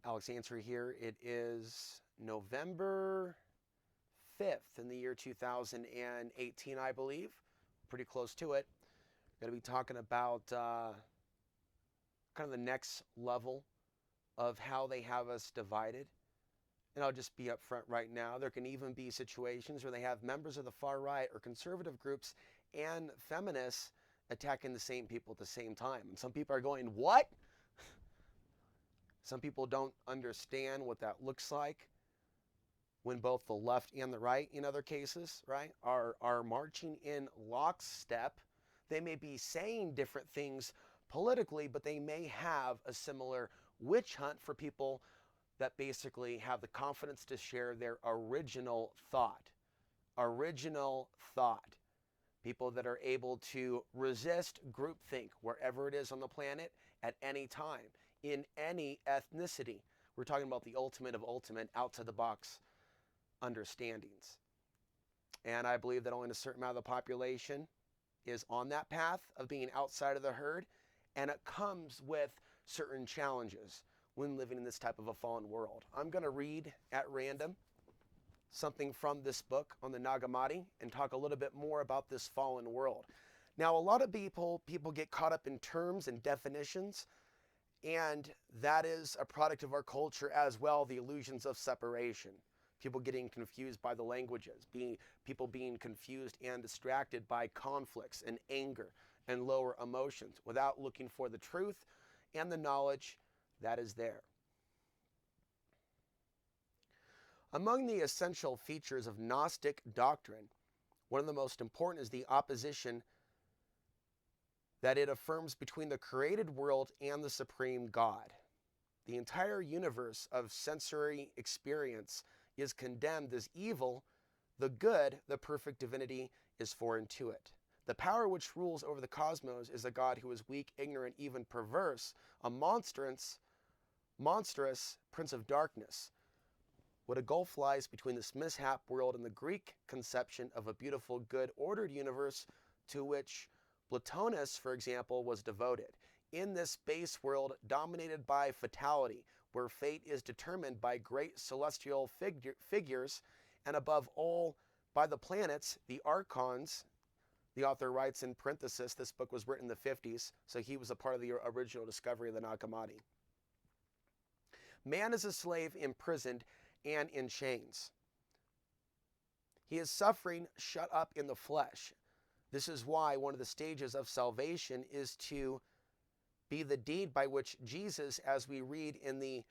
Alex Answer here. It is November 5th in the year 2018, I believe. Pretty close to it. Going to be talking about kind of the next level of how they have us divided. And I'll just be upfront right now. There can even be situations where they have members of the far right or conservative groups and feminists attacking the same people at the same time. And some people are going, what? Some people don't understand what that looks like when both the left and the right, in other cases, right, are marching in lockstep. They may be saying different things politically, but they may have a similar witch hunt for people that basically have the confidence to share their original thought. Original thought. People that are able to resist groupthink wherever it is on the planet at any time, in any ethnicity. We're talking about the ultimate of ultimate, outside the box understandings. And I believe that only a certain amount of the population is on that path of being outside of the herd, and it comes with certain challenges when living in this type of a fallen world. I'm going to read at random something from this book on the Nag Hammadi and talk a little bit more about this fallen world. Now, a lot of people get caught up in terms and definitions, and that is a product of our culture as well, the illusions of separation. People getting confused by the languages, people being confused and distracted by conflicts and anger and lower emotions without looking for the truth and the knowledge that is there. Among the essential features of Gnostic doctrine, one of the most important is the opposition that it affirms between the created world and the supreme God. The entire universe of sensory experience is condemned as evil. The good, the perfect divinity, is foreign to it. The power which rules over the cosmos is a God who is weak, ignorant, even perverse, a monstrous prince of darkness. What a gulf lies between this mishap world and the Greek conception of a beautiful, good, ordered universe to which Plotinus, for example, was devoted. In this base world dominated by fatality, where fate is determined by great celestial figures, and above all by the planets, the archons. The author writes in parenthesis, this book was written in the 50s, so he was a part of the original discovery of the Nag Hammadi. Man is a slave, imprisoned, and in chains. He is suffering, shut up in the flesh. This is why one of the stages of salvation is to be the deed by which Jesus, as we read in the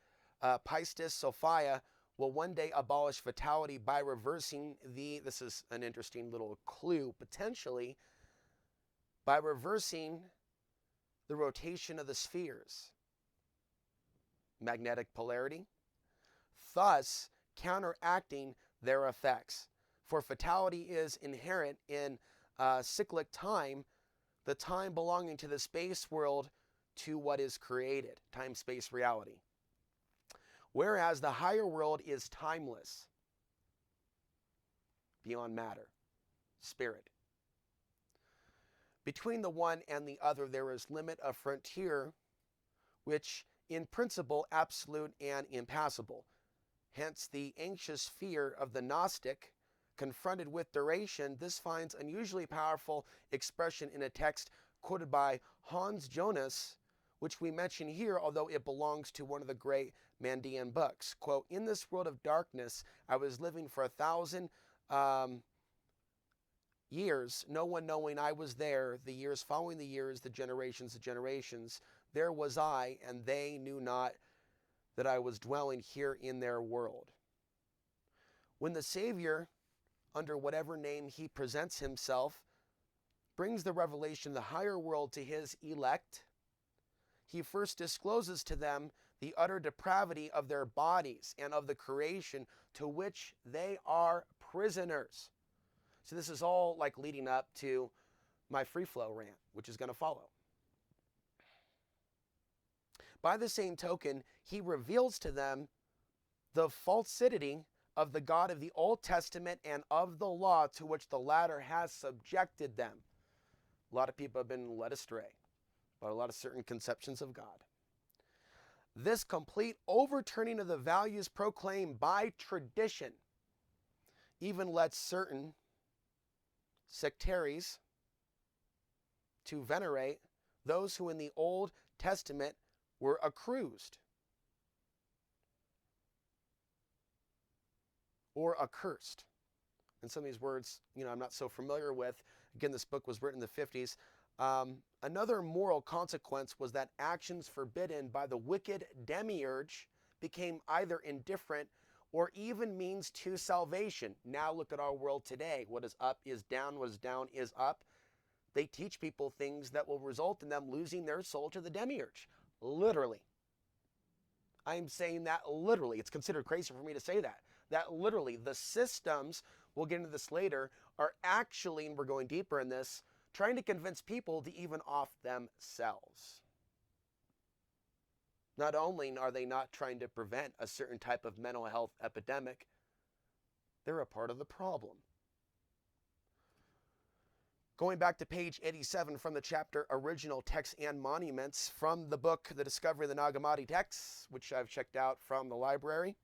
Pistis Sophia, will one day abolish fatality by reversing this is an interesting little clue, potentially, by reversing the rotation of the spheres, magnetic polarity, thus counteracting their effects. For fatality is inherent in cyclic time, the time belonging to the space world to what is created, time, space, reality. Whereas the higher world is timeless, beyond matter, spirit. Between the one and the other, there is limit of frontier, which in principle absolute and impassable. Hence the anxious fear of the Gnostic, confronted with duration. This finds unusually powerful expression in a text quoted by Hans Jonas, which we mention here, although it belongs to one of the great Mandean books. Quote, in this world of darkness, I was living for 1,000 years, no one knowing I was there, the years following the years, the generations, there was I, and they knew not that I was dwelling here in their world. When the Savior, under whatever name he presents himself, brings the revelation of the higher world to his elect, he first discloses to them the utter depravity of their bodies and of the creation to which they are prisoners. So this is all like leading up to my free flow rant, which is going to follow. By the same token, he reveals to them the falsity of the God of the Old Testament and of the law to which the latter has subjected them. A lot of people have been led astray by a lot of certain conceptions of God. This complete overturning of the values proclaimed by tradition even led certain sectaries to venerate those who in the Old Testament were accused or accursed. And some of these words, I'm not so familiar with. Again, this book was written in the 50s. Another moral consequence was that actions forbidden by the wicked demiurge became either indifferent or even means to salvation. Now look at our world today. What is up is down. What is down is up. They teach people things that will result in them losing their soul to the demiurge. Literally. I'm saying that literally. It's considered crazy for me to say that. That literally, the systems, we'll get into this later, are actually, and we're going deeper in this, trying to convince people to even off themselves. Not only are they not trying to prevent a certain type of mental health epidemic, they're a part of the problem. Going back to page 87 from the chapter Original Texts and Monuments from the book The Discovery of the Nag Hammadi Texts, which I've checked out from the library.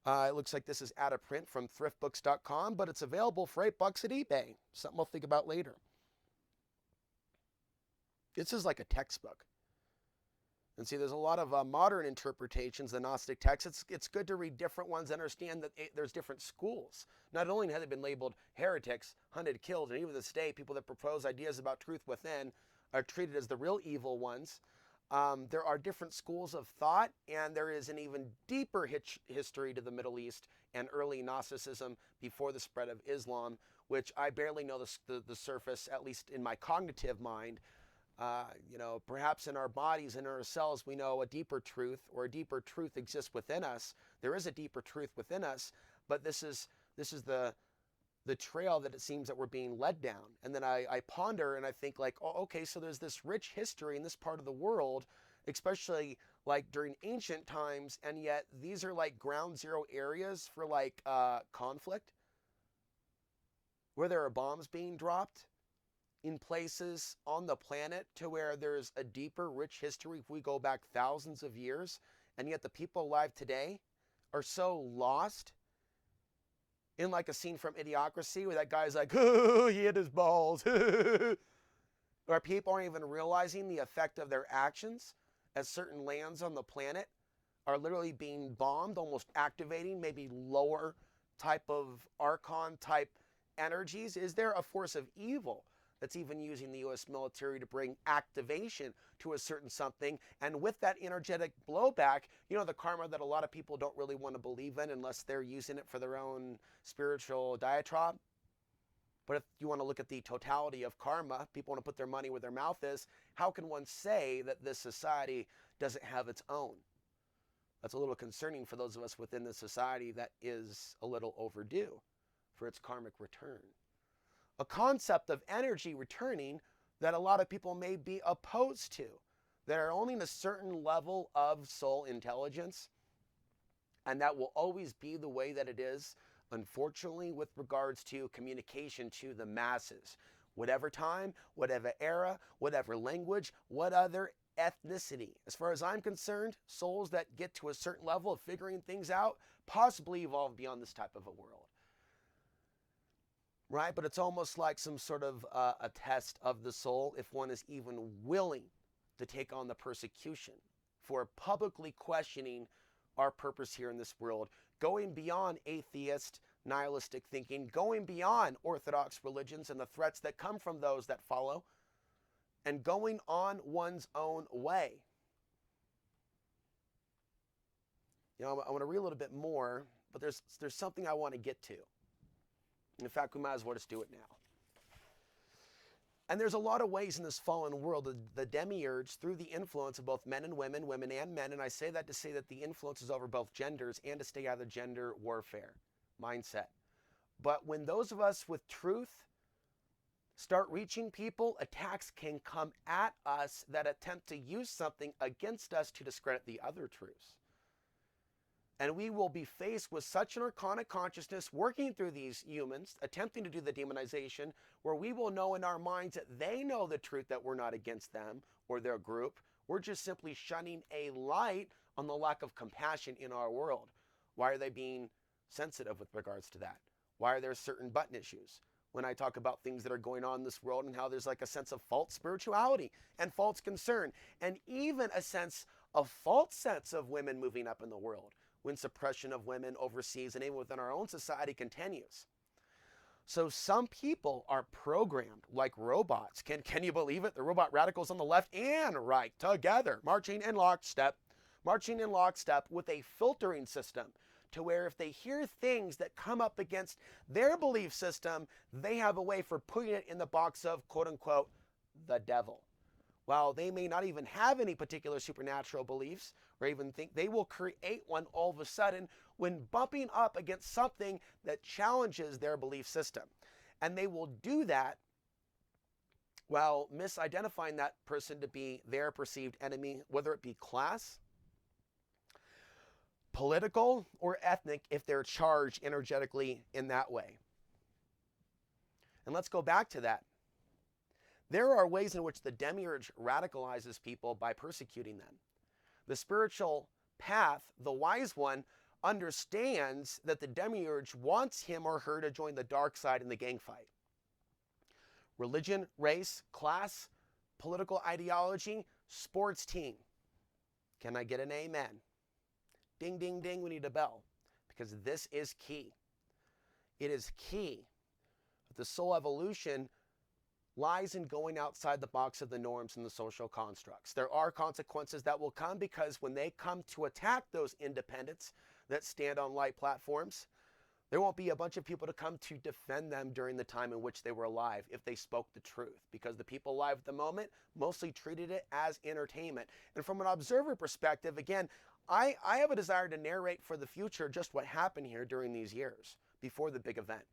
It looks like this is out of print from thriftbooks.com, but it's available for $8 at eBay. Something we'll think about later. This is like a textbook. And see, there's a lot of modern interpretations of the Gnostic texts. It's good to read different ones, understand that there's different schools. Not only have they been labeled heretics, hunted, killed, and even to this day, people that propose ideas about truth within are treated as the real evil ones. There are different schools of thought, and there is an even deeper history to the Middle East and early Gnosticism before the spread of Islam, which I barely know the surface, at least in my cognitive mind. Perhaps in our bodies and in our cells, we know a deeper truth, or a deeper truth exists within us. There is a deeper truth within us, but this is the trail that it seems that we're being led down. And then I ponder and I think like, oh, okay, so there's this rich history in this part of the world, especially like during ancient times, and yet these are like ground zero areas for like conflict, where there are bombs being dropped in places on the planet to where there's a deeper, rich history if we go back thousands of years, and yet the people alive today are so lost in like a scene from Idiocracy where that guy's like, oh, he hit his balls. Or people aren't even realizing the effect of their actions as certain lands on the planet are literally being bombed, almost activating maybe lower type of archon type energies. Is there a force of evil that's even using the U.S. military to bring activation to a certain something? And with that energetic blowback, the karma that a lot of people don't really want to believe in unless they're using it for their own spiritual diatribe. But if you want to look at the totality of karma, people want to put their money where their mouth is. How can one say that this society doesn't have its own? That's a little concerning for those of us within the society that is a little overdue for its karmic return. A concept of energy returning that a lot of people may be opposed to, that are only in a certain level of soul intelligence, and that will always be the way that it is, unfortunately, with regards to communication to the masses. Whatever time, whatever era, whatever language, what other ethnicity. As far as I'm concerned, souls that get to a certain level of figuring things out possibly evolve beyond this type of a world. Right? But it's almost like some sort of a test of the soul if one is even willing to take on the persecution for publicly questioning our purpose here in this world, going beyond atheist, nihilistic thinking, going beyond orthodox religions and the threats that come from those that follow, and going on one's own way. I want to read a little bit more, but there's something I want to get to. In fact, we might as well just do it now. And there's a lot of ways in this fallen world, the demiurge, through the influence of both men and women, women and men, and I say that to say that the influence is over both genders and to stay out of the gender warfare mindset. But when those of us with truth start reaching people, attacks can come at us that attempt to use something against us to discredit the other truths. And we will be faced with such an archonic consciousness working through these humans, attempting to do the demonization, where we will know in our minds that they know the truth, that we're not against them or their group. We're just simply shining a light on the lack of compassion in our world. Why are they being sensitive with regards to that? Why are there certain button issues? When I talk about things that are going on in this world and how there's like a sense of false spirituality and false concern, and even a false sense of women moving up in the world when suppression of women overseas and even within our own society continues. So some people are programmed like robots. Can you believe it? The robot radicals on the left and right together, marching in lockstep with a filtering system to where if they hear things that come up against their belief system, they have a way for putting it in the box of, quote unquote, the devil. While they may not even have any particular supernatural beliefs or even think, they will create one all of a sudden when bumping up against something that challenges their belief system. And they will do that while misidentifying that person to be their perceived enemy, whether it be class, political, or ethnic, if they're charged energetically in that way. And let's go back to that. There are ways in which the demiurge radicalizes people by persecuting them. The spiritual path, the wise one, understands that the demiurge wants him or her to join the dark side in the gang fight. Religion, race, class, political ideology, sports team. Can I get an amen? Ding, ding, ding, we need a bell. Because this is key. It is key that the soul evolution lies in going outside the box of the norms and the social constructs. There are consequences that will come because when they come to attack those independents that stand on light platforms, there won't be a bunch of people to come to defend them during the time in which they were alive if they spoke the truth, because the people alive at the moment mostly treated it as entertainment. And from an observer perspective, again, I have a desire to narrate for the future just what happened here during these years before the big event.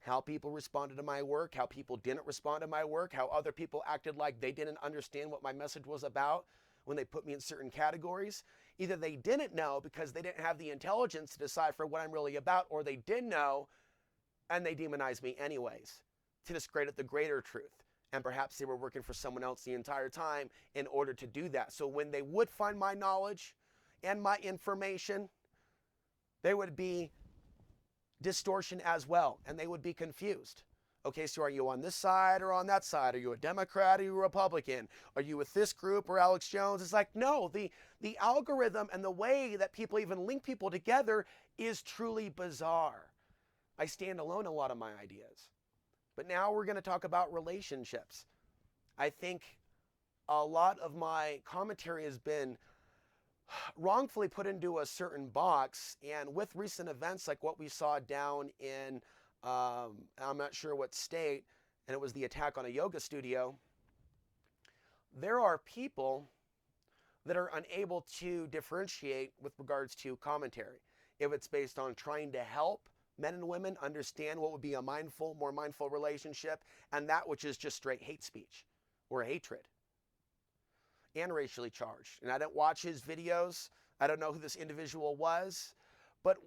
How people responded to my work, how people didn't respond to my work, how other people acted like they didn't understand what my message was about when they put me in certain categories. Either they didn't know because they didn't have the intelligence to decipher what I'm really about, or they did know and they demonized me anyways to discredit the greater truth. And perhaps they were working for someone else the entire time in order to do that. So when they would find my knowledge and my information, there would be distortion as well, and they would be confused. Okay, so are you on this side or on that side? Are you a Democrat or are you a Republican? Are you with this group or Alex Jones? It's like, no, the algorithm and the way that people even link people together is truly bizarre. I stand alone in a lot of my ideas. But now we're going to talk about relationships. I think a lot of my commentary has been wrongfully put into a certain box, and with recent events like what we saw down in, I'm not sure what state, and it was the attack on a yoga studio, there are people that are unable to differentiate with regards to commentary. If it's based on trying to help men and women understand what would be a more mindful relationship, and that which is just straight hate speech or hatred and racially charged. And I didn't watch his videos. I don't know who this individual was, but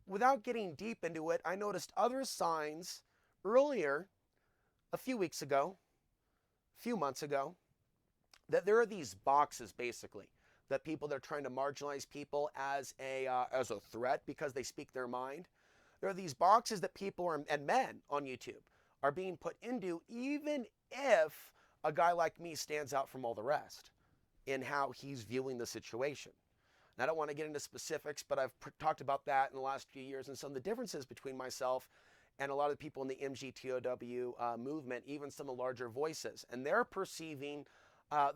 without getting deep into it, I noticed other signs earlier, a few weeks ago, a few months ago, that there are these boxes basically that people that are trying to marginalize people as a threat because they speak their mind. There are these boxes that people and men on YouTube are being put into, even if a guy like me stands out from all the rest in how he's viewing the situation. And I don't want to get into specifics, but I've talked about that in the last few years and some of the differences between myself and a lot of the people in the MGTOW movement, even some of the larger voices. And they're perceiving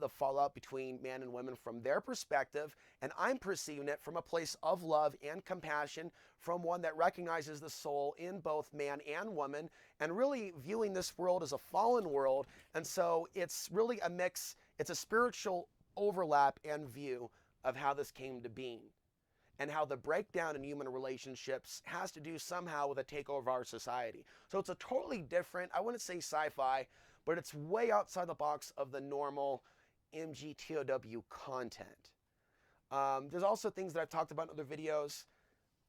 the fallout between man and women from their perspective, and I'm perceiving it from a place of love and compassion, from one that recognizes the soul in both man and woman, and really viewing this world as a fallen world. And so it's really a mix, it's a spiritual overlap and view of how this came to being, and how the breakdown in human relationships has to do somehow with a takeover of our society. So it's a totally different, I wouldn't say sci-fi, but it's way outside the box of the normal MGTOW content. There's also things that I've talked about in other videos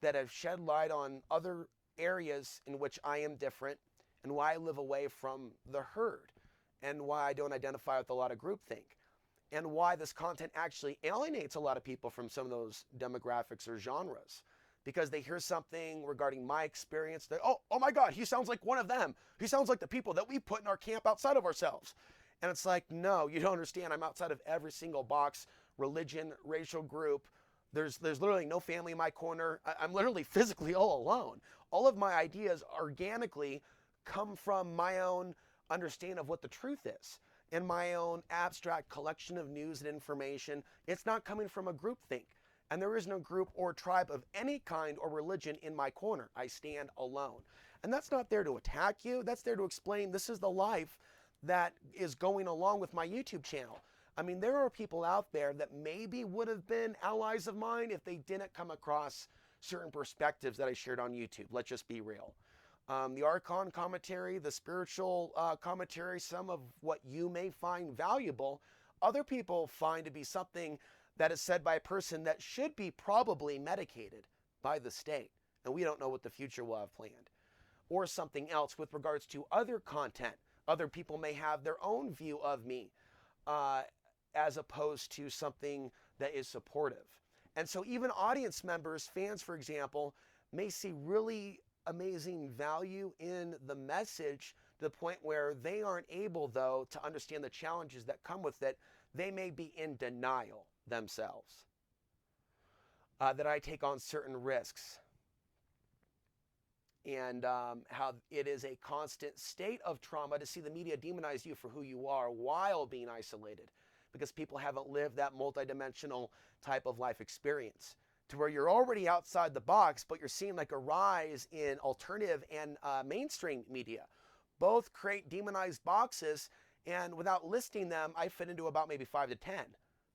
that have shed light on other areas in which I am different and why I live away from the herd and why I don't identify with a lot of groupthink. and why this content actually alienates a lot of people from some of those demographics or genres. Because they hear something regarding my experience that, oh my God, he sounds like one of them. He sounds like the people that we put in our camp outside of ourselves. And it's like, no, you don't understand. I'm outside of every single box, religion, racial group. There's literally no family in my corner. I'm literally physically all alone. All of my ideas organically come from my own understanding of what the truth is and my own abstract collection of news and information. It's not coming from a groupthink. And there is no group or tribe of any kind or religion in my corner. I stand alone. And that's not there to attack you. That's there to explain this is the life that is going along with my YouTube channel. I mean, there are people out there that maybe would have been allies of mine if they didn't come across certain perspectives that I shared on YouTube. Let's just be real. The Archon commentary, the spiritual commentary, some of what you may find valuable, other people find to be something that is said by a person that should be probably medicated by the state. And we don't know what the future will have planned. Or something else with regards to other content. Other people may have their own view of me as opposed to something that is supportive. And so even audience members, fans, for example, may see really amazing value in the message to the point where they aren't able, though, to understand the challenges that come with it. They may be in denial themselves, that I take on certain risks, and how it is a constant state of trauma to see the media demonize you for who you are while being isolated, because people haven't lived that multidimensional type of life experience to where you're already outside the box, but you're seeing like a rise in alternative and mainstream media. Both create demonized boxes, and without listing them, I fit into about maybe 5 to 10.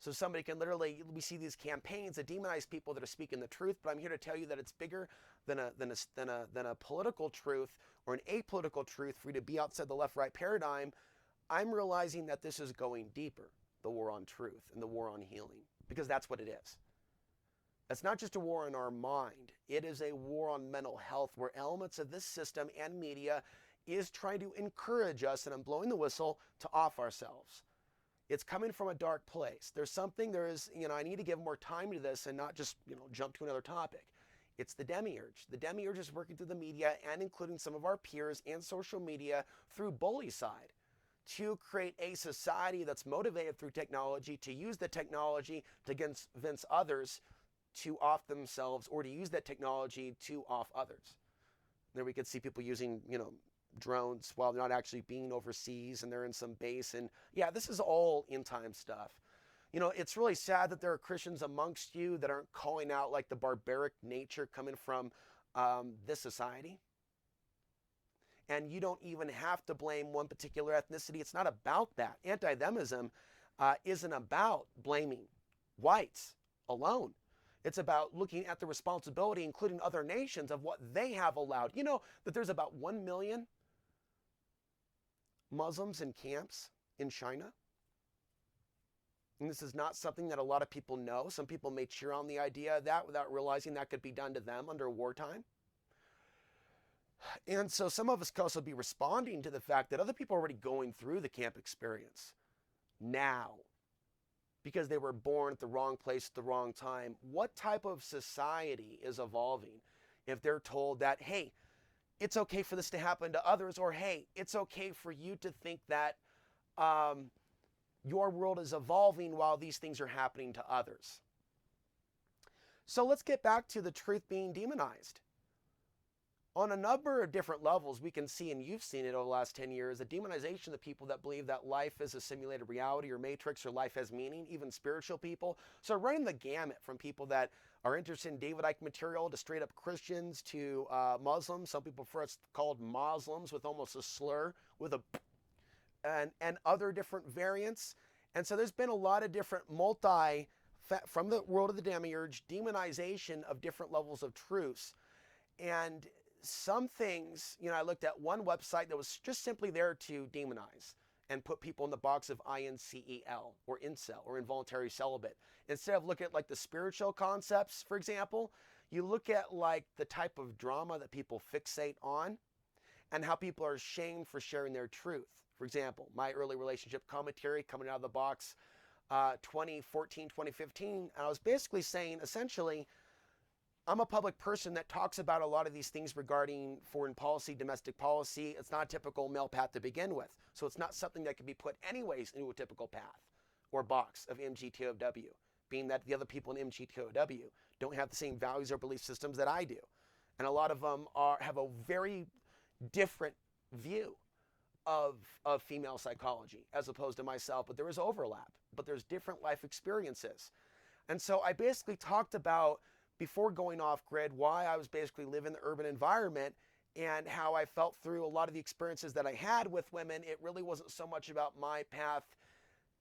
So somebody can literally, we see these campaigns that demonize people that are speaking the truth, but I'm here to tell you that it's bigger than a political truth or an apolitical truth for you to be outside the left-right paradigm. I'm realizing that this is going deeper, the war on truth and the war on healing, because that's what it is. It's not just a war on our mind. It is a war on mental health where elements of this system and media is trying to encourage us, and I'm blowing the whistle, to off ourselves. It's coming from a dark place. I need to give more time to this and not just, jump to another topic. It's the demiurge. The demiurge is working through the media and including some of our peers and social media through bullycide to create a society that's motivated through technology to use the technology to convince others to off themselves or to use that technology to off others. There we could see people using, drones while they're not actually being overseas and they're in some base. And yeah, this is all end time stuff. It's really sad that there are Christians amongst you that aren't calling out like the barbaric nature coming from this society. And you don't even have to blame one particular ethnicity. It's not about that. Anti-themism isn't about blaming whites alone. It's about looking at the responsibility, including other nations, of what they have allowed. You know that there's about 1 million Muslims in camps in China? And this is not something that a lot of people know. Some people may cheer on the idea of that without realizing that could be done to them under wartime. And so some of us could also be responding to the fact that other people are already going through the camp experience now because they were born at the wrong place at the wrong time. What type of society is evolving if they're told that, hey, it's okay for this to happen to others, or hey, it's okay for you to think that your world is evolving while these things are happening to others? So let's get back to the truth being demonized. On a number of different levels, we can see, and you've seen it over the last 10 years, the demonization of people that believe that life is a simulated reality or matrix or life has meaning, even spiritual people. So running the gamut from people that are interested in David Icke material to straight up Christians to Muslims. Some people prefer it's called Muslims with almost a slur with a and other different variants. And so there's been a lot of different from the world of the demiurge, demonization of different levels of truths. And some things, I looked at one website that was just simply there to demonize and put people in the box of INCEL or incel or involuntary celibate. Instead of looking at like the spiritual concepts, for example, you look at like the type of drama that people fixate on and how people are shamed for sharing their truth. For example, my early relationship commentary coming out of the box 2014, 2015. And I was basically saying, essentially, I'm a public person that talks about a lot of these things regarding foreign policy, domestic policy. It's not a typical male path to begin with. So it's not something that can be put anyways into a typical path or box of MGTOW, being that the other people in MGTOW don't have the same values or belief systems that I do. And a lot of them have a very different view of female psychology as opposed to myself, but there is overlap, but there's different life experiences. And so I basically talked about, before going off grid, why I was basically living the urban environment and how I felt through a lot of the experiences that I had with women. It really wasn't so much about my path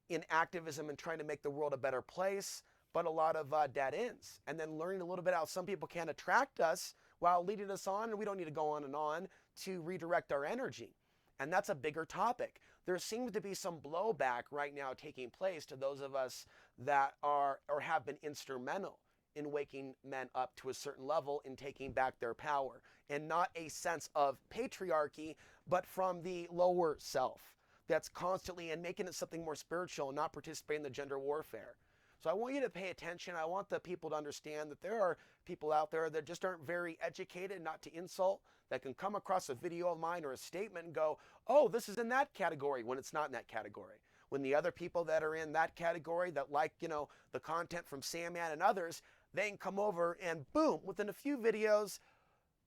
in activism and trying to make the world a better place, but a lot of dead ends. And then learning a little bit how some people can attract us while leading us on, and we don't need to go on and on to redirect our energy. And that's a bigger topic. There seems to be some blowback right now taking place to those of us that are or have been instrumental in waking men up to a certain level in taking back their power, and not a sense of patriarchy, but from the lower self that's constantly and making it something more spiritual and not participating in the gender warfare. So I want you to pay attention. I want the people to understand that there are people out there that just aren't very educated, not to insult, that can come across a video of mine or a statement and go, oh, this is in that category, when it's not in that category. When the other people that are in that category that like, the content from Sandman and others, they can come over and boom, within a few videos,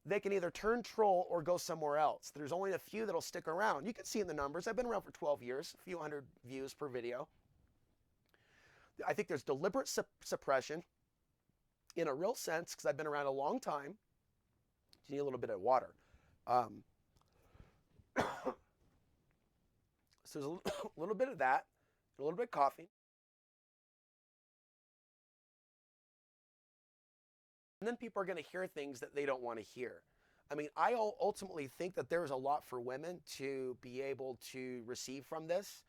they can either turn troll or go somewhere else. There's only a few that'll stick around. You can see in the numbers. I've been around for 12 years, a few hundred views per video. I think there's deliberate suppression in a real sense, because I've been around a long time. You need a little bit of water. So there's a little bit of that, a little bit of coffee. And then people are going to hear things that they don't want to hear. I mean, I ultimately think that there is a lot for women to be able to receive from this,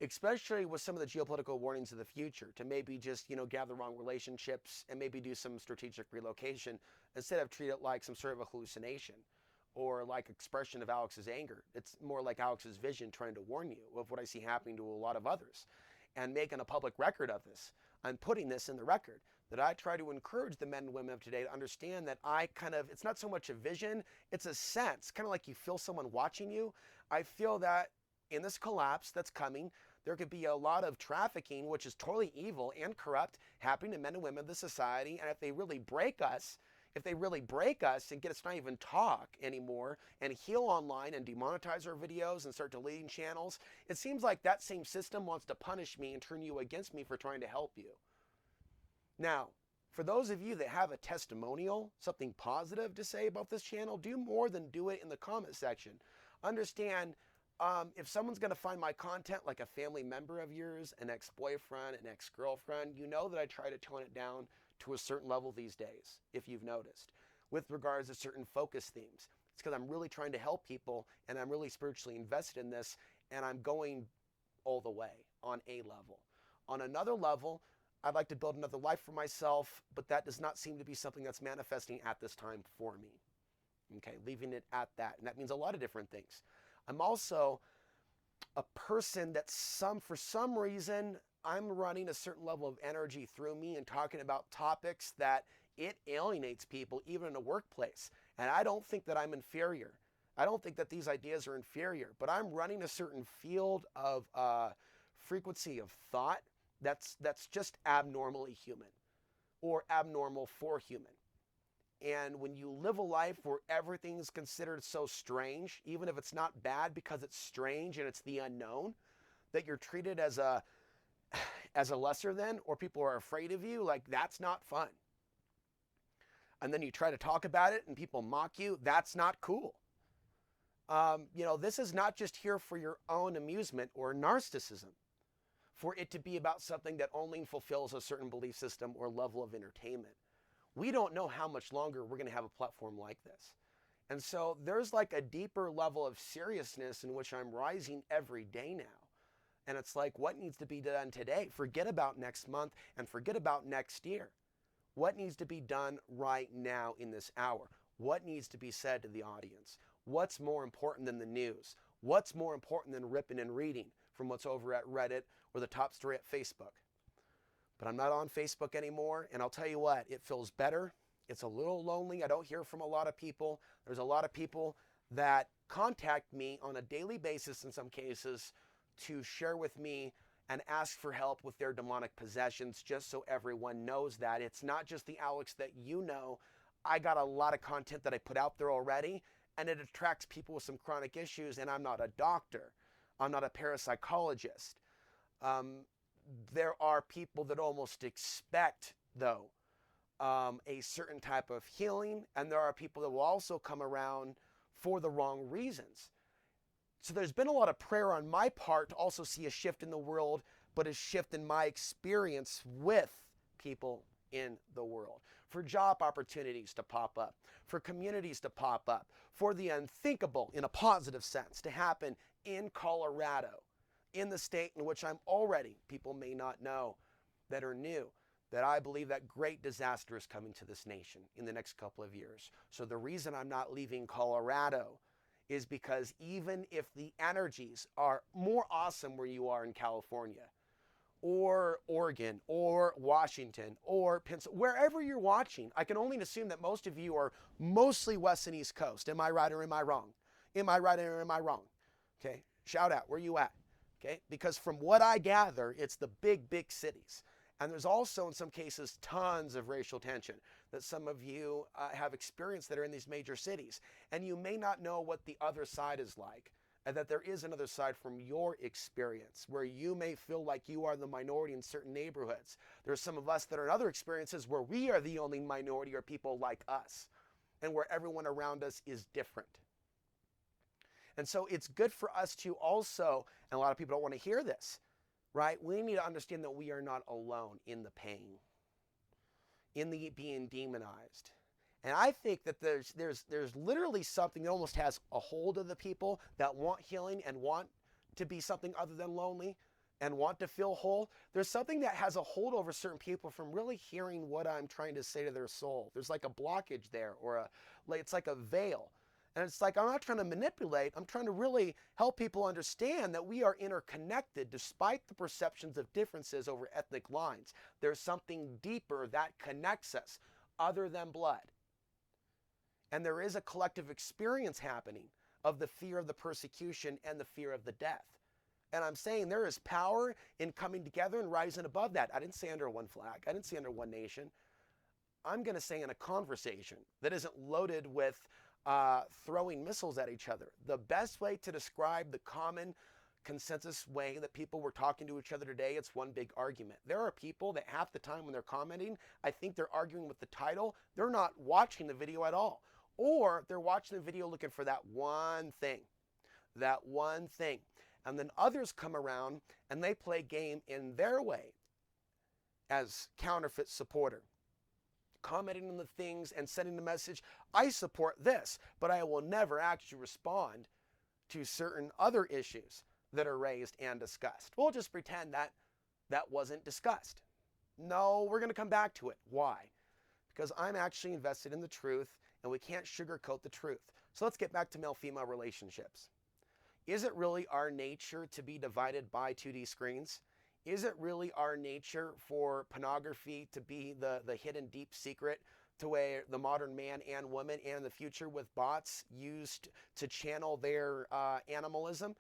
especially with some of the geopolitical warnings of the future, to maybe just, gather wrong relationships and maybe do some strategic relocation instead of treat it like some sort of a hallucination or like expression of Alex's anger. It's more like Alex's vision trying to warn you of what I see happening to a lot of others, and making a public record of this. I'm putting this in the record, that I try to encourage the men and women of today to understand that it's not so much a vision, it's a sense, kind of like you feel someone watching you. I feel that in this collapse that's coming, there could be a lot of trafficking, which is totally evil and corrupt, happening to men and women of the society. And if they really break us and get us to not even talk anymore and heal online and demonetize our videos and start deleting channels, it seems like that same system wants to punish me and turn you against me for trying to help you. Now, for those of you that have a testimonial, something positive to say about this channel, do more than do it in the comment section. Understand, if someone's going to find my content like a family member of yours, an ex-boyfriend, an ex-girlfriend, you know that I try to tone it down to a certain level these days, if you've noticed, with regards to certain focus themes. It's because I'm really trying to help people, and I'm really spiritually invested in this, and I'm going all the way on a level. On another level, I'd like to build another life for myself, but that does not seem to be something that's manifesting at this time for me. Okay, leaving it at that. And that means a lot of different things. I'm also a person that for some reason, I'm running a certain level of energy through me and talking about topics that it alienates people, even in a workplace. And I don't think that I'm inferior. I don't think that these ideas are inferior, but I'm running a certain field of frequency of thought that's just abnormally human, or abnormal for human. And when you live a life where everything's considered so strange, even if it's not bad because it's strange and it's the unknown, that you're treated as a lesser than, or people are afraid of you, like that's not fun. And then you try to talk about it and people mock you, that's not cool. This is not just here for your own amusement or narcissism, for it to be about something that only fulfills a certain belief system or level of entertainment. We don't know how much longer we're going to have a platform like this. And so there's like a deeper level of seriousness in which I'm rising every day now. And it's like, what needs to be done today? Forget about next month and forget about next year. What needs to be done right now in this hour? What needs to be said to the audience? What's more important than the news? What's more important than ripping and reading from what's over at Reddit or the top story at Facebook. But I'm not on Facebook anymore, and I'll tell you what, it feels better. It's a little lonely. I don't hear from a lot of people. There's a lot of people that contact me on a daily basis in some cases to share with me and ask for help with their demonic possessions, just so everyone knows that. It's not just the Alex that you know. I got a lot of content that I put out there already, and it attracts people with some chronic issues, and I'm not a doctor. I'm not a parapsychologist. There are people that almost expect, though, a certain type of healing, and there are people that will also come around for the wrong reasons. So there's been a lot of prayer on my part to also see a shift in the world, but a shift in my experience with people in the world, for job opportunities to pop up, for communities to pop up, for the unthinkable in a positive sense to happen in Colorado, in the state in which I'm already, people may not know that are new, that I believe that great disaster is coming to this nation in the next couple of years. So the reason I'm not leaving Colorado is because even if the energies are more awesome where you are in California, or Oregon, or Washington, or Pennsylvania, wherever you're watching, I can only assume that most of you are mostly West and East Coast. Am I right or am I wrong? Am I right or am I wrong? Okay, shout out, where you at? Okay, because from what I gather, it's the big, big cities. And there's also, in some cases, tons of racial tension that some of you have experienced that are in these major cities. And you may not know what the other side is like, and that there is another side from your experience where you may feel like you are the minority in certain neighborhoods. There's some of us that are in other experiences where we are the only minority or people like us, and where everyone around us is different. And so it's good for us to also, and a lot of people don't want to hear this, right? We need to understand that we are not alone in the pain, in the being demonized. And I think that there's literally something that almost has a hold of the people that want healing and want to be something other than lonely and want to feel whole. There's something that has a hold over certain people from really hearing what I'm trying to say to their soul. There's like a blockage there, or it's like a veil. And it's like, I'm not trying to manipulate. I'm trying to really help people understand that we are interconnected despite the perceptions of differences over ethnic lines. There's something deeper that connects us other than blood. And there is a collective experience happening of the fear of the persecution and the fear of the death. And I'm saying there is power in coming together and rising above that. I didn't say under one flag. I didn't say under one nation. I'm going to say in a conversation that isn't loaded with throwing missiles at each other. The best way to describe the common consensus way that people were talking to each other today, it's one big argument. There are people that half the time when they're commenting, I think they're arguing with the title. They're not watching the video at all. Or they're watching the video looking for that one thing. That one thing. And then others come around and they play game in their way as counterfeit supporter, commenting on the things and sending the message, I support this, but I will never actually respond to certain other issues that are raised and discussed. We'll just pretend that that wasn't discussed. No, we're going to come back to it. Why? Because I'm actually invested in the truth, and we can't sugarcoat the truth. So let's get back to male-female relationships. Is it really our nature to be divided by 2D screens? Is it really our nature for pornography to be the hidden deep secret to where the modern man and woman and in the future with bots used to channel their animalism?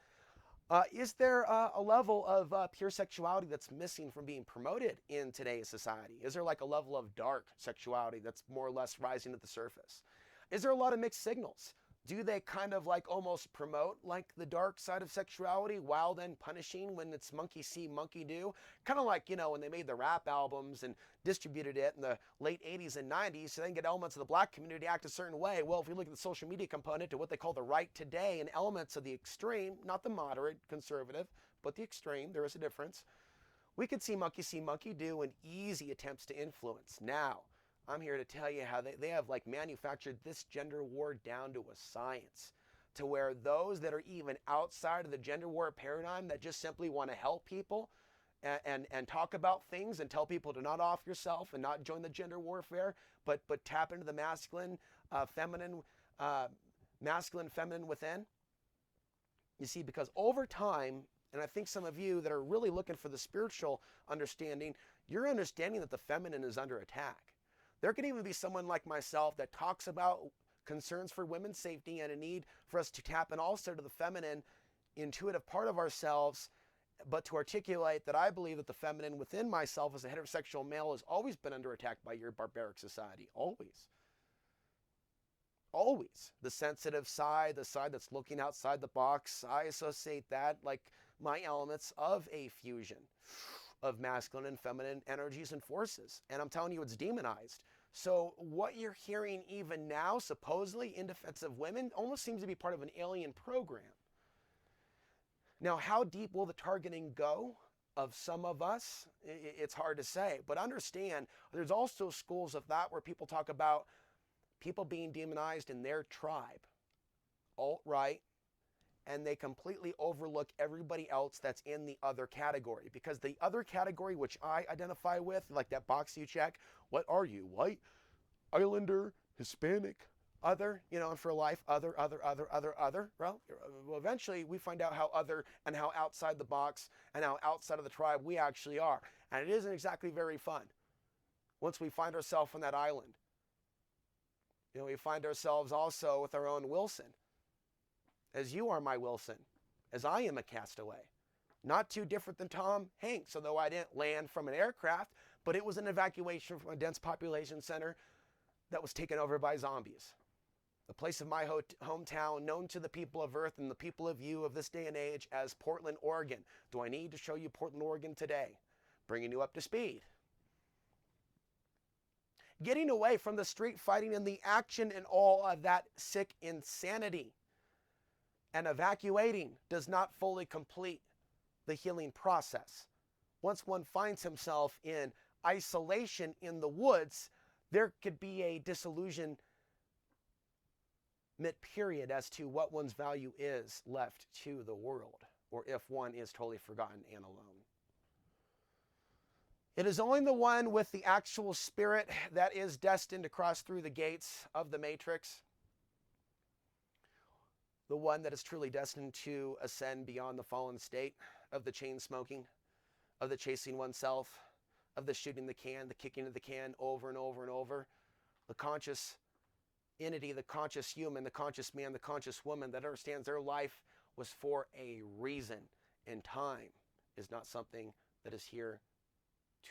Is there a level of pure sexuality that's missing from being promoted in today's society? Is there like a level of dark sexuality that's more or less rising to the surface? Is there a lot of mixed signals? Do they kind of like almost promote like the dark side of sexuality while then punishing when it's monkey see, monkey do? Kind of like, you know, when they made the rap albums and distributed it in the late 80s and 90s to then get elements of the black community to act a certain way. Well, if we look at the social media component to what they call the right today and elements of the extreme, not the moderate conservative, but the extreme, there is a difference. We could see monkey do and easy attempts to influence. Now, I'm here to tell you how they have like manufactured this gender war down to a science, to where those that are even outside of the gender war paradigm that just simply want to help people and talk about things and tell people to not off yourself and not join the gender warfare, but tap into the masculine, feminine within. You see, because over time, And I think some of you that are really looking for the spiritual understanding, you're understanding that the feminine is under attack. There can even be someone like myself that talks about concerns for women's safety and a need for us to tap in also to the feminine intuitive part of ourselves, but to articulate that I believe that the feminine within myself as a heterosexual male has always been under attack by your barbaric society. Always. Always. The sensitive side, the side that's looking outside the box, I associate that like my elements of a fusion of masculine and feminine energies and forces. And I'm telling you, it's demonized. So what you're hearing even now, supposedly in defense of women, almost seems to be part of an alien program. Now, how deep will the targeting go of some of us? It's hard to say. But understand, there's also schools of thought where people talk about people being demonized in their tribe, alt-right, and they completely overlook everybody else that's in the other category. Because the other category, which I identify with, like that box you check, what are you, white, Islander, Hispanic, other, you know, and for life, other. Well, eventually we find out how other and how outside the box and how outside of the tribe we actually are. And it isn't exactly very fun once we find ourselves on that island. You know, we find ourselves also with our own Wilson. As you are my Wilson, as I am a castaway. Not too different than Tom Hanks, although I didn't land from an aircraft, but it was an evacuation from a dense population center that was taken over by zombies. The place of my hometown, known to the people of Earth and the people of you of this day and age as Portland, Oregon. Do I need to show you Portland, Oregon today? Bringing you up to speed. Getting away from the street fighting and the action and all of that sick insanity and evacuating does not fully complete the healing process. Once one finds himself in isolation in the woods, there could be a disillusionment period as to what one's value is left to the world, or if one is totally forgotten and alone. It is only the one with the actual spirit that is destined to cross through the gates of the matrix, the one that is truly destined to ascend beyond the fallen state of the chain smoking, of the chasing oneself, of the shooting the can, the kicking of the can over and over and over. The conscious entity, the conscious human, the conscious man, the conscious woman that understands their life was for a reason, and time is not something that is here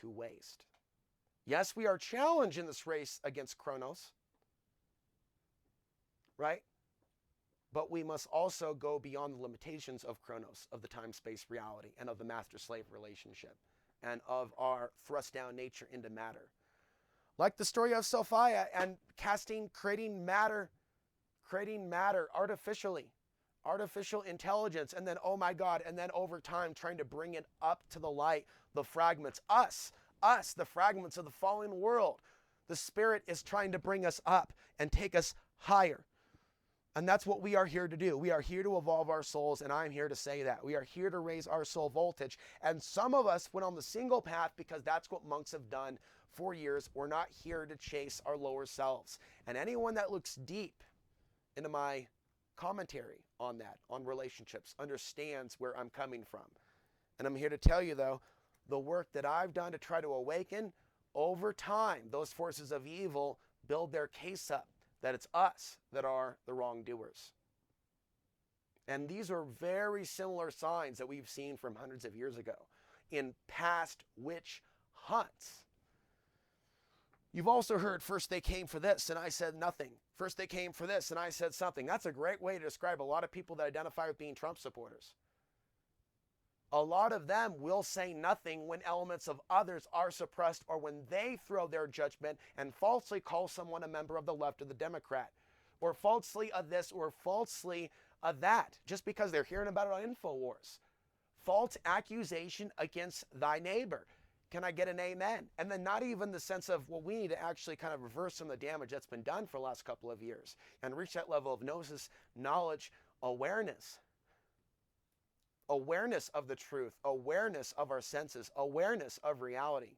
to waste. Yes, we are challenged in this race against Chronos, right? But we must also go beyond the limitations of Chronos, of the time-space reality, and of the master-slave relationship, and of our thrust-down nature into matter. Like the story of Sophia and creating matter artificially, artificial intelligence, and then, oh my God, and then over time trying to bring it up to the light, the fragments, us, the fragments of the fallen world. The Spirit is trying to bring us up and take us higher. And that's what we are here to do. We are here to evolve our souls, and I'm here to say that. We are here to raise our soul voltage. And some of us went on the single path because that's what monks have done for years. We're not here to chase our lower selves. And anyone that looks deep into my commentary on that, on relationships, understands where I'm coming from. And I'm here to tell you, though, the work that I've done to try to awaken, over time, those forces of evil build their case up that it's us that are the wrongdoers. And these are very similar signs that we've seen from hundreds of years ago in past witch hunts. You've also heard, first they came for this and I said nothing. First they came for this and I said something. That's a great way to describe a lot of people that identify with being Trump supporters. A lot of them will say nothing when elements of others are suppressed, or when they throw their judgment and falsely call someone a member of the left or the Democrat, or falsely of this or falsely of that, just because they're hearing about it on InfoWars. False accusation against thy neighbor. Can I get an amen? And then not even the sense of, well, we need to actually kind of reverse some of the damage that's been done for the last couple of years and reach that level of gnosis, knowledge, awareness. Awareness of the truth, awareness of our senses, awareness of reality.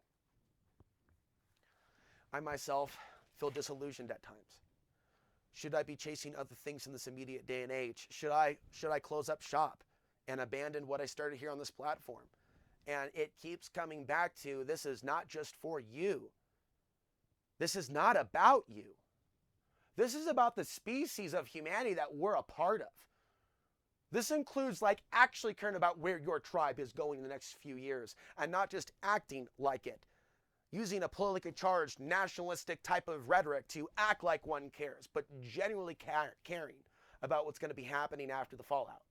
I myself feel disillusioned at times. Should I be chasing other things in this immediate day and age? Should I close up shop and abandoned what I started here on this platform. And it keeps coming back to, this is not just for you. This is not about you. This is about the species of humanity that we're a part of. This includes like actually caring about where your tribe is going in the next few years and not just acting like it, using a politically charged nationalistic type of rhetoric to act like one cares, but genuinely caring about what's going to be happening after the fallout.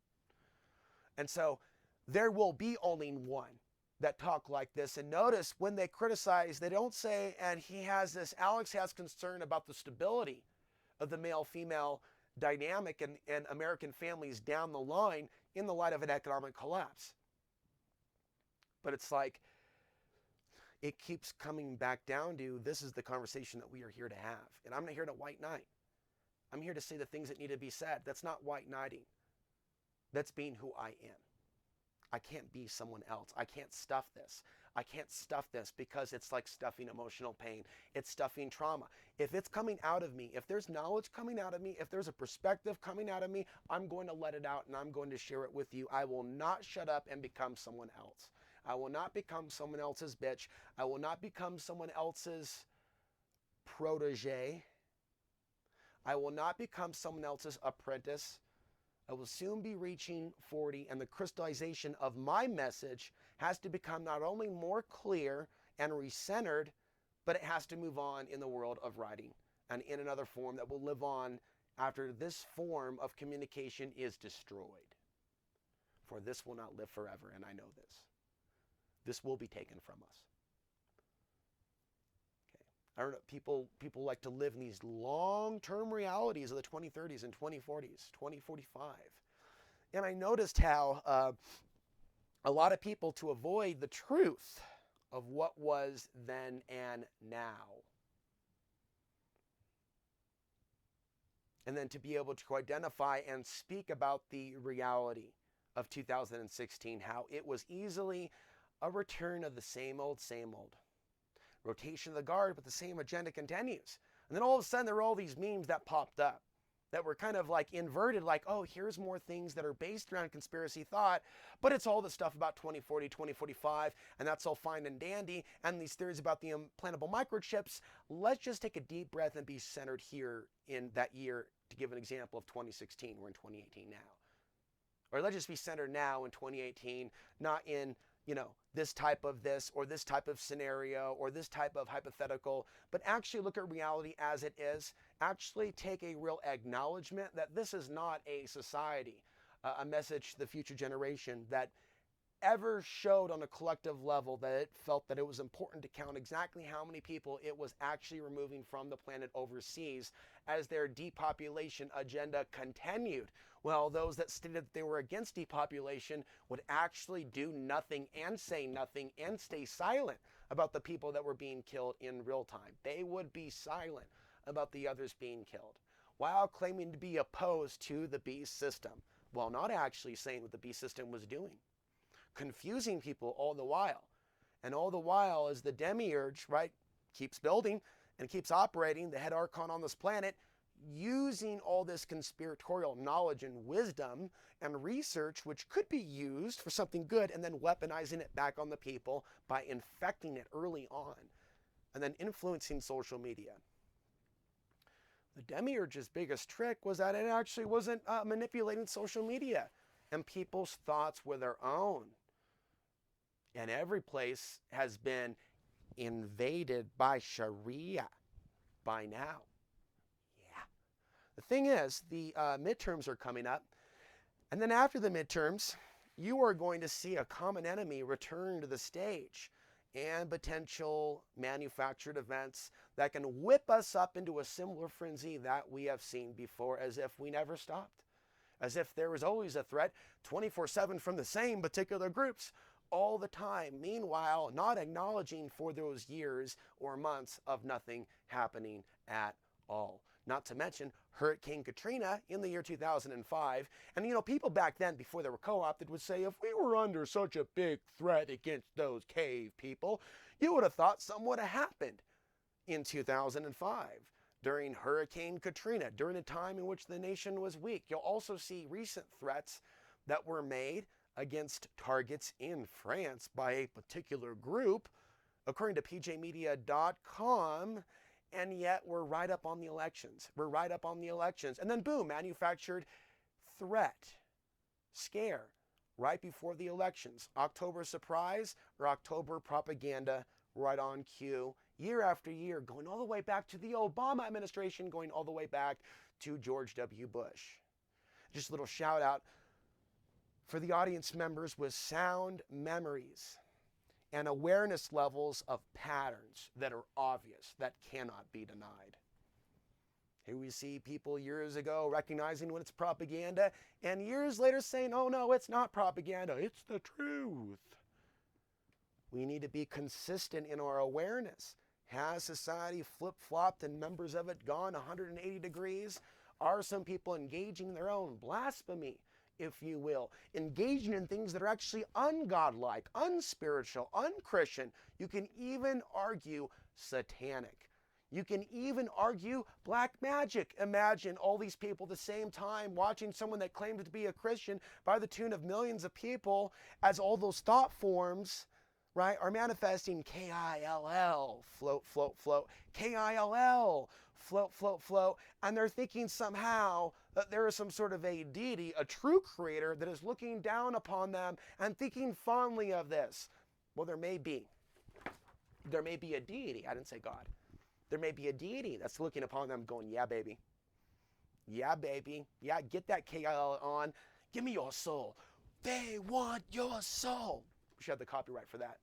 And so there will be only one that talk like this. And notice when they criticize, they don't say, and Alex has concern about the stability of the male-female dynamic in American families down the line in the light of an economic collapse. But it's like, it keeps coming back down to, this is the conversation that we are here to have. And I'm not here to white knight. I'm here to say the things that need to be said. That's not white knighting. That's being who I am. I can't be someone else. I can't stuff this. I can't stuff this because it's like stuffing emotional pain. It's stuffing trauma. If it's coming out of me, if there's knowledge coming out of me, if there's a perspective coming out of me, I'm going to let it out and I'm going to share it with you. I will not shut up and become someone else. I will not become someone else's bitch. I will not become someone else's protege. I will not become someone else's apprentice. I will soon be reaching 40, and the crystallization of my message has to become not only more clear and recentered, but it has to move on in the world of writing and in another form that will live on after this form of communication is destroyed. For this will not live forever, and I know this. This will be taken from us. Okay. I don't know, people like to live in these long-term realities of the 2030s and 2040s, 2045. And I noticed how a lot of people, to avoid the truth of what was then and now, and then to be able to identify and speak about the reality of 2016, how it was easily a return of the same old, rotation of the guard, but the same agenda continues. And then all of a sudden there were all these memes that popped up that were kind of like inverted, like, oh, here's more things that are based around conspiracy thought, but it's all the stuff about 2040, 2045, and that's all fine and dandy, and these theories about the implantable microchips. Let's just take a deep breath and be centered here in that year. To give an example of 2016, we're in 2018 now. Or let's just be centered now in 2018, not in, this type of this or this type of scenario or this type of hypothetical, but actually look at reality as it is. Actually take a real acknowledgement that this is not a society, a message to the future generation that ever showed on a collective level that it felt that it was important to count exactly how many people it was actually removing from the planet overseas as their depopulation agenda continued. Well, those that stated that they were against depopulation would actually do nothing and say nothing and stay silent about the people that were being killed in real time. They would be silent about the others being killed while claiming to be opposed to the beast system, while not actually saying what the beast system was doing. Confusing people all the while. And all the while, as the demiurge, right, keeps building and keeps operating, the head archon on this planet, using all this conspiratorial knowledge and wisdom and research, which could be used for something good, and then weaponizing it back on the people by infecting it early on, and then influencing social media. The demiurge's biggest trick was that it actually wasn't manipulating social media, and people's thoughts were their own. And every place has been invaded by Sharia by now. Yeah. The thing is, the midterms are coming up. And then after the midterms, you are going to see a common enemy return to the stage and potential manufactured events that can whip us up into a similar frenzy that we have seen before, as if we never stopped. As if there was always a threat 24/7 from the same particular groups all the time. Meanwhile, not acknowledging for those years or months of nothing happening at all. Not to mention Hurricane Katrina in the year 2005. And people back then, before they were co-opted, would say, if we were under such a big threat against those cave people, you would have thought something would have happened in 2005. During Hurricane Katrina, during a time in which the nation was weak. You'll also see recent threats that were made against targets in France by a particular group, according to pjmedia.com, and yet we're right up on the elections. We're right up on the elections. And then boom, manufactured threat, scare, right before the elections. October surprise or October propaganda right on cue, year after year, going all the way back to the Obama administration, going all the way back to George W. Bush. Just a little shout out for the audience members with sound memories and awareness levels of patterns that are obvious, that cannot be denied. Here we see people years ago recognizing when it's propaganda, and years later saying, oh no, it's not propaganda, it's the truth. We need to be consistent in our awareness. Has society flip-flopped and members of it gone 180 degrees? Are some people engaging in their own blasphemy, if you will, engaging in things that are actually ungodlike, unspiritual, unchristian? You can even argue satanic. You can even argue black magic. Imagine all these people at the same time watching someone that claimed to be a Christian by the tune of millions of people, as all those thought forms, right, are manifesting K-I-L-L, float, float, float, K-I-L-L, float, float, float, and they're thinking somehow that there is some sort of a deity, a true creator that is looking down upon them and thinking fondly of this. Well, there may be a deity. I didn't say God. There may be a deity that's looking upon them going, yeah, baby. Yeah, baby. Yeah, get that K-I-L on. Give me your soul. They want your soul. We should have the copyright for that.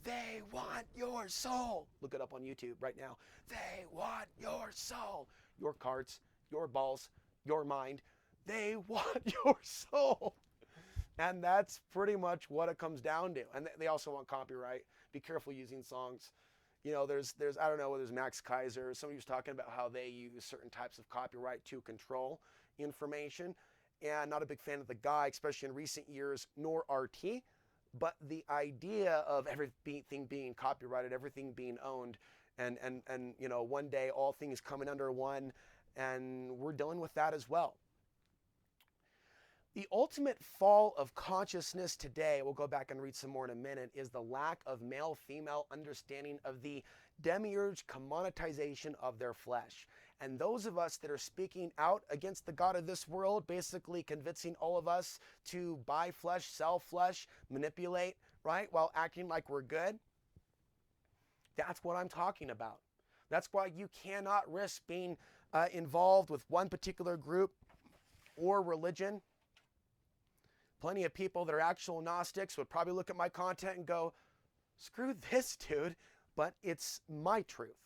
They want your soul. Look it up on YouTube right now. They want your soul. Your cards, your balls, your mind. They want your soul. And that's pretty much what it comes down to. And they also want copyright. Be careful using songs. You know, there's I don't know whether there's Max Kaiser. Somebody was talking about how they use certain types of copyright to control information. And not a big fan of the guy, especially in recent years, nor RT. But the idea of everything being copyrighted, everything being owned, and you know, one day all things coming under one, and we're dealing with that as well. The ultimate fall of consciousness today, we'll go back and read some more in a minute, is the lack of male-female understanding of the demiurge commoditization of their flesh. And those of us that are speaking out against the God of this world, basically convincing all of us to buy flesh, sell flesh, manipulate, right, while acting like we're good, that's what I'm talking about. That's why you cannot risk being involved with one particular group or religion. Plenty of people that are actual Gnostics would probably look at my content and go, screw this, dude, but it's my truth.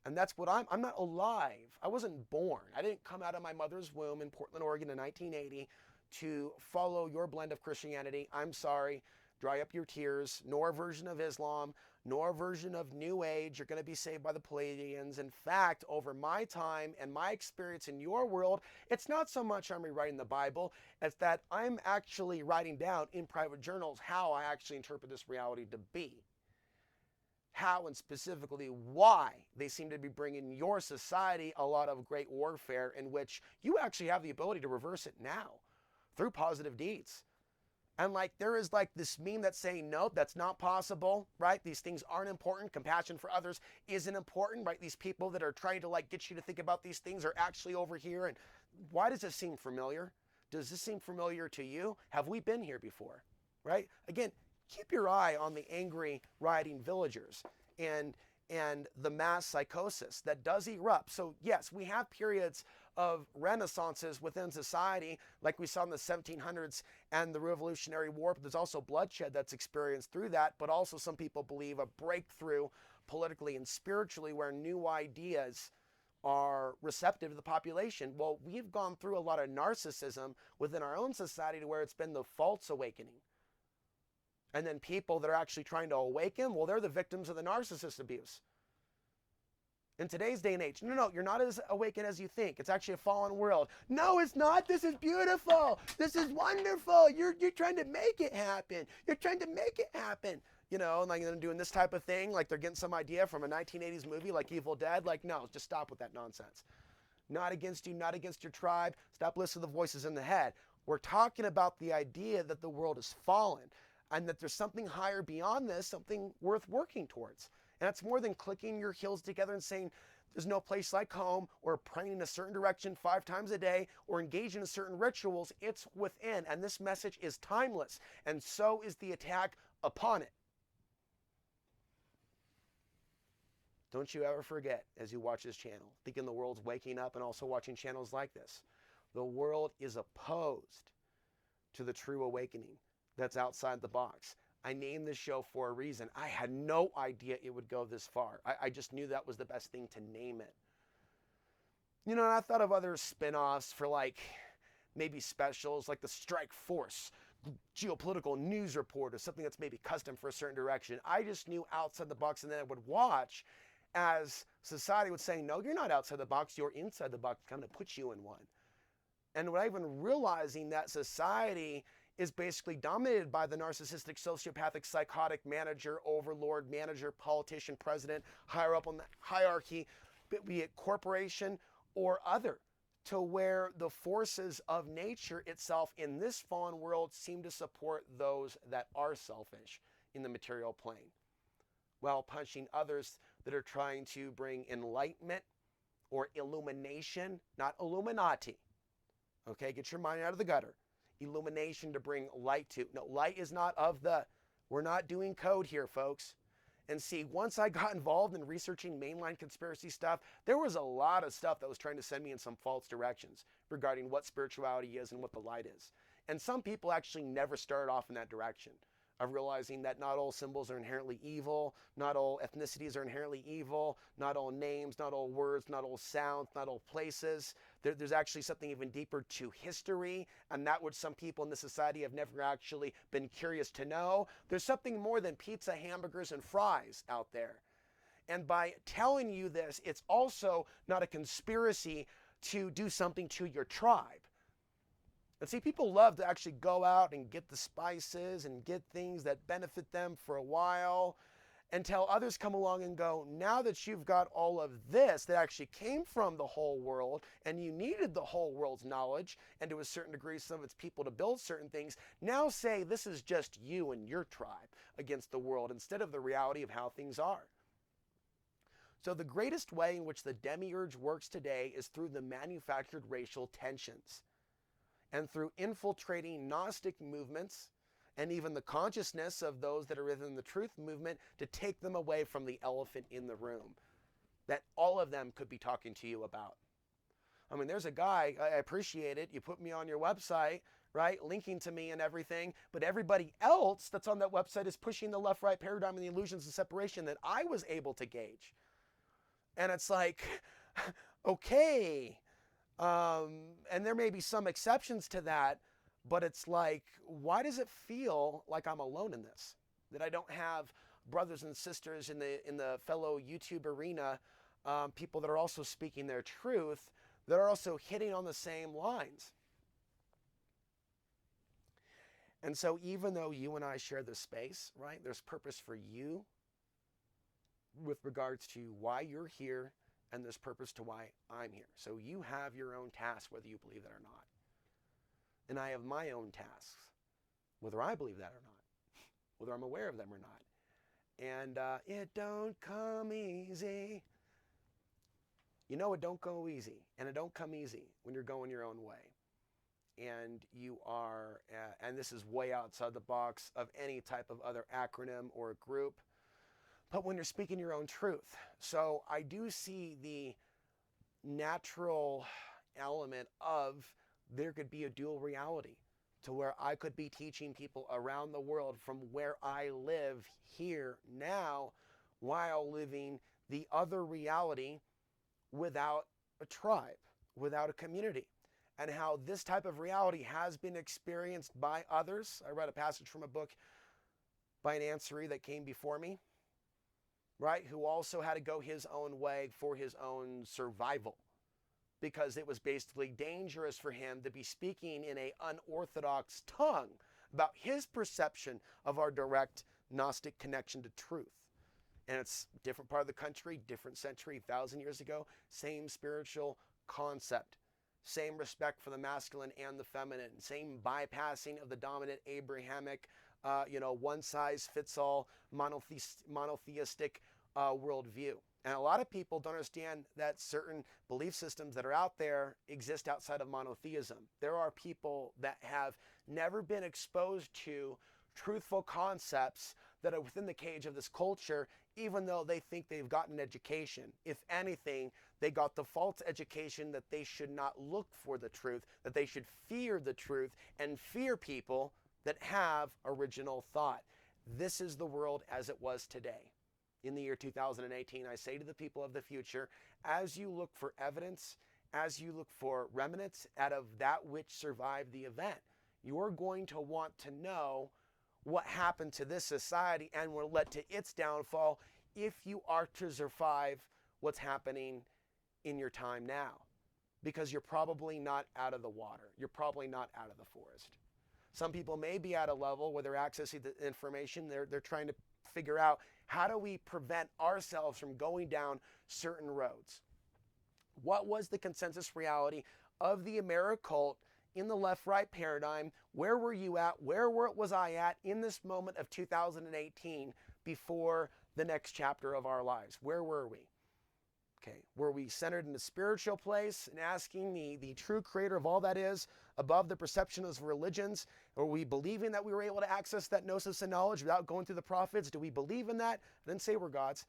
And that's what I'm not alive. I wasn't born. I didn't come out of my mother's womb in Portland, Oregon in 1980 to follow your blend of Christianity. I'm sorry. Dry up your tears. Nor a version of Islam, nor a version of New Age. You're going to be saved by the Palladians. In fact, over my time and my experience in your world, it's not so much I'm rewriting the Bible as that I'm actually writing down in private journals how I actually interpret this reality to be. How and specifically why they seem to be bringing your society a lot of great warfare in which you actually have the ability to reverse it now through positive deeds. And like there is like this meme that's saying, no, that's not possible, right? These things aren't important. Compassion for others isn't important, right? These people that are trying to like get you to think about these things are actually over here. And why does this seem familiar? Does this seem familiar to you? Have we been here before, right? Again, keep your eye on the angry rioting villagers and the mass psychosis that does erupt. So yes, we have periods of renaissances within society, like we saw in the 1700s and the Revolutionary War, but there's also bloodshed that's experienced through that, but also some people believe a breakthrough politically and spiritually where new ideas are receptive to the population. Well, we've gone through a lot of narcissism within our own society to where it's been the false awakening. And then people that are actually trying to awaken, well, they're the victims of the narcissist abuse. In today's day and age, no, you're not as awakened as you think. It's actually a fallen world. No, it's not. This is beautiful. This is wonderful. You're trying to make it happen. You're trying to make it happen. You know, and like they're doing this type of thing, like they're getting some idea from a 1980s movie like Evil Dead. Like, no, just stop with that nonsense. Not against you, not against your tribe. Stop listening to the voices in the head. We're talking about the idea that the world is fallen and that there's something higher beyond this, something worth working towards. And it's more than clicking your heels together and saying, there's no place like home, or praying in a certain direction 5 times a day, or engaging in certain rituals. It's within, and this message is timeless, and so is the attack upon it. Don't you ever forget, as you watch this channel, thinking the world's waking up and also watching channels like this, the world is opposed to the true awakening that's outside the box. I named this show for a reason. I had no idea it would go this far. I just knew that was the best thing to name it. You know, and I thought of other spin-offs for like maybe specials like the Strike Force geopolitical news report or something that's maybe custom for a certain direction. I just knew outside the box, and then I would watch as society would say, no, you're not outside the box, you're inside the box. I'm going to put you in one. And without even realizing that society is basically dominated by the narcissistic, sociopathic, psychotic manager, overlord, manager, politician, president, higher up on the hierarchy, be it corporation or other, to where the forces of nature itself in this fallen world seem to support those that are selfish in the material plane, while punching others that are trying to bring enlightenment or illumination, not Illuminati. Okay, get your mind out of the gutter. Illumination to bring light to. No, light is not of the, we're not doing code here, folks. And see, once I got involved in researching mainline conspiracy stuff, there was a lot of stuff that was trying to send me in some false directions regarding what spirituality is and what the light is. And some people actually never started off in that direction of realizing that not all symbols are inherently evil, not all ethnicities are inherently evil, not all names, not all words, not all sounds, not all places. There's actually something even deeper to history, and that which some people in this society have never actually been curious to know. There's something more than pizza, hamburgers, and fries out there. And by telling you this, it's also not a conspiracy to do something to your tribe. And see, people love to actually go out and get the spices and get things that benefit them for a while, until others come along and go, now that you've got all of this that actually came from the whole world, and you needed the whole world's knowledge, and to a certain degree some of its people to build certain things, now say this is just you and your tribe against the world, instead of the reality of how things are. So the greatest way in which the demiurge works today is through the manufactured racial tensions, and through infiltrating Gnostic movements and even the consciousness of those that are within the truth movement to take them away from the elephant in the room that all of them could be talking to you about. I mean, there's a guy, I appreciate it, you put me on your website, right, linking to me and everything, but everybody else that's on that website is pushing the left-right paradigm and the illusions of separation that I was able to gauge. And it's like, okay, and there may be some exceptions to that, but it's like, why does it feel like I'm alone in this? That I don't have brothers and sisters in the fellow YouTube arena, people that are also speaking their truth, that are also hitting on the same lines. And so even though you and I share this space, right, there's purpose for you with regards to why you're here, and there's purpose to why I'm here. So you have your own tasks, whether you believe that or not. And I have my own tasks, whether I believe that or not, whether I'm aware of them or not. And it don't come easy. You know, it don't go easy, and it don't come easy when you're going your own way. And you are, and this is way outside the box of any type of other acronym or group, but when you're speaking your own truth. So I do see the natural element of there could be a dual reality, to where I could be teaching people around the world from where I live here now, while living the other reality without a tribe, without a community, and how this type of reality has been experienced by others. I read a passage from a book by an answeree that came before me, right, who also had to go his own way for his own survival, because it was basically dangerous for him to be speaking in an unorthodox tongue about his perception of our direct Gnostic connection to truth. And it's a different part of the country, different century, 1,000 years ago, same spiritual concept. same respect for the masculine and the feminine, same bypassing of the dominant Abrahamic, one-size-fits-all monotheistic worldview. And a lot of people don't understand that certain belief systems that are out there exist outside of monotheism. There are people that have never been exposed to truthful concepts that are within the cage of this culture, even though they think they've gotten an education. If anything, they got the false education that they should not look for the truth, that they should fear the truth and fear people that have original thought. This is the world as it was today. In the year 2018, I say to the people of the future, as you look for evidence, as you look for remnants out of that which survived the event, you're going to want to know what happened to this society and what led to its downfall if you are to survive what's happening in your time now. Because you're probably not out of the water. You're probably not out of the forest. Some people may be at a level where they're accessing the information. They're trying to figure out, how do we prevent ourselves from going down certain roads? What was the consensus reality of the Americult in the left-right paradigm? Where were you at? Where was I at in this moment of 2018 before the next chapter of our lives? Where were we? Okay, were we centered in a spiritual place and asking the true creator of all that is above the perception of religions? Were we believing that we were able to access that gnosis and knowledge without going through the prophets? Do we believe in that? I didn't say we're gods.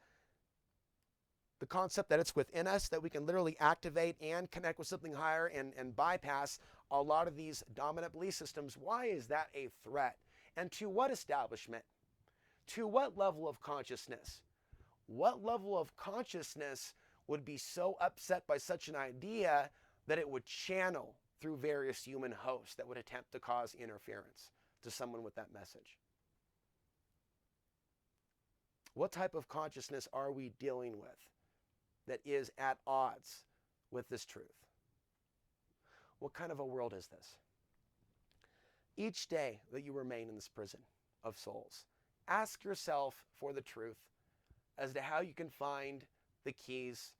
The concept that it's within us, that we can literally activate and connect with something higher and bypass a lot of these dominant belief systems. Why is that a threat? And to what establishment? To what level of consciousness? What level of consciousness would be so upset by such an idea that it would channel through various human hosts that would attempt to cause interference to someone with that message? What type of consciousness are we dealing with that is at odds with this truth? What kind of a world is this? Each day that you remain in this prison of souls, ask yourself for the truth as to how you can find the keys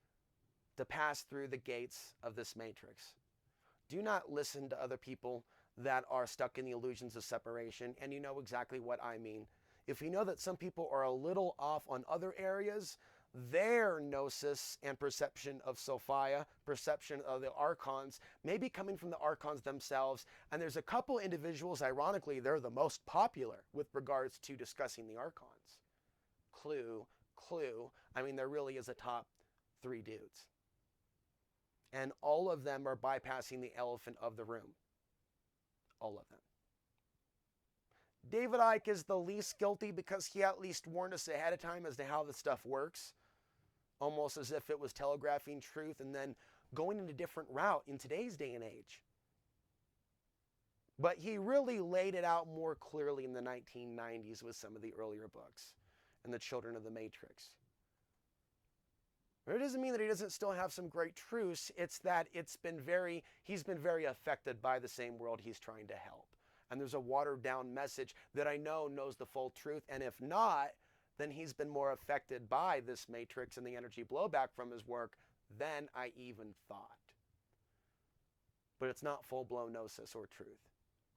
to pass through the gates of this matrix. Do not listen to other people that are stuck in the illusions of separation, and you know exactly what I mean. If you know that some people are a little off on other areas, their gnosis and perception of Sophia, perception of the archons, may be coming from the archons themselves. And there's a couple individuals, ironically, they're the most popular with regards to discussing the archons. Clue. I mean, there really is a top 3 dudes. And all of them are bypassing the elephant of the room. All of them. David Icke is the least guilty because he at least warned us ahead of time as to how this stuff works. Almost as if it was telegraphing truth and then going in a different route in today's day and age. But he really laid it out more clearly in the 1990s with some of the earlier books and the Children of the Matrix. But it doesn't mean that he doesn't still have some great truths. It's that he's been very affected by the same world he's trying to help. And there's a watered down message that I know knows the full truth. And if not, then he's been more affected by this matrix and the energy blowback from his work than I even thought. But it's not full-blown gnosis or truth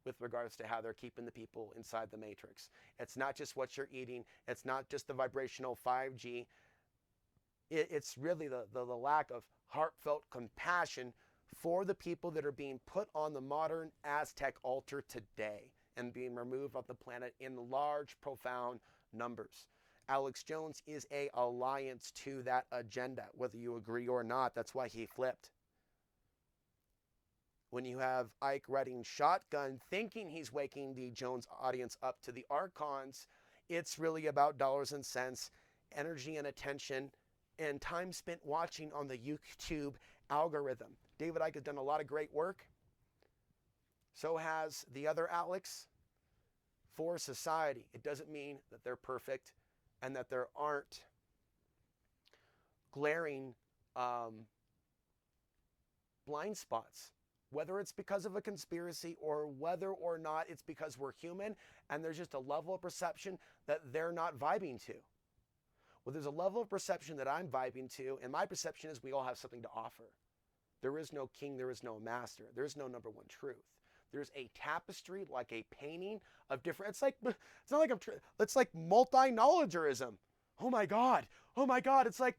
with regards to how they're keeping the people inside the matrix. It's not just what you're eating. It's not just the vibrational 5G. It's really the lack of heartfelt compassion for the people that are being put on the modern Aztec altar today and being removed off the planet in large, profound numbers. Alex Jones is an alliance to that agenda, whether you agree or not. That's why he flipped. When you have Ike riding shotgun, thinking he's waking the Jones audience up to the archons, it's really about dollars and cents, energy and attention, and time spent watching on the YouTube algorithm. David Icke has done a lot of great work. So has the other Alex for society. It doesn't mean that they're perfect and that there aren't glaring blind spots. Whether it's because of a conspiracy or whether or not it's because we're human and there's just a level of perception that they're not vibing to. Well, there's a level of perception that I'm vibing to, and my perception is we all have something to offer. There is no king, there is no master, there is no number one truth. There's a tapestry, like a painting of different, it's not like it's like multi-knowledgerism. Oh my God, it's like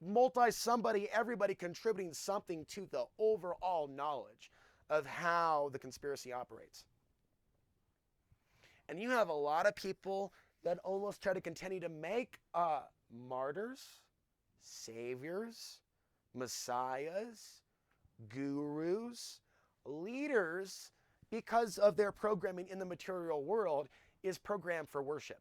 everybody contributing something to the overall knowledge of how the conspiracy operates. And you have a lot of people that almost try to continue to make martyrs, saviors, messiahs, gurus, leaders, because of their programming in the material world is programmed for worship.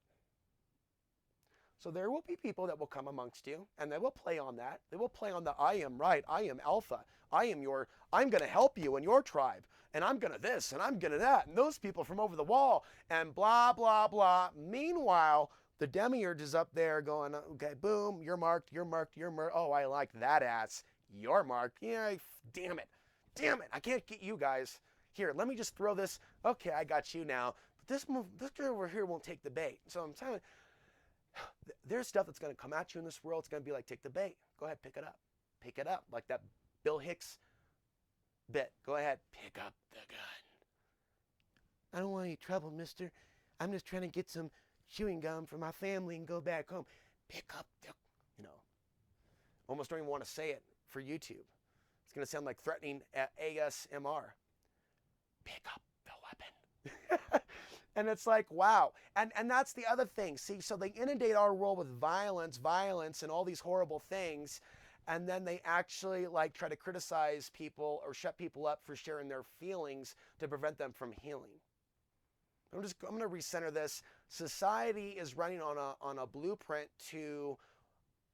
So there will be people that will come amongst you and they will play on that. They will play on the I am right, I am alpha, I'm going to help you in your tribe, and I'm going to this and I'm going to that, and those people from over the wall, and blah, blah, blah. Meanwhile, the demiurge is up there going, okay, boom, you're marked, you're marked, you're marked. Oh, I like that ass. You're marked. Yeah, damn it. I can't get you guys. Here, let me just throw this. Okay, I got you now. But this girl over here won't take the bait. So I'm telling you, there's stuff that's going to come at you in this world. It's going to be like, take the bait. Go ahead, pick it up. Pick it up. Like that Bill Hicks bit. Go ahead, pick up the gun. I don't want any trouble, mister. I'm just trying to get some chewing gum for my family and go back home. Pick up the, almost don't even want to say it for YouTube. It's going to sound like threatening ASMR. Pick up the weapon. And it's like, wow. And that's the other thing. See, so they inundate our world with violence, and all these horrible things. And then they actually try to criticize people or shut people up for sharing their feelings to prevent them from healing. I'm going to recenter this. Society is running on a blueprint to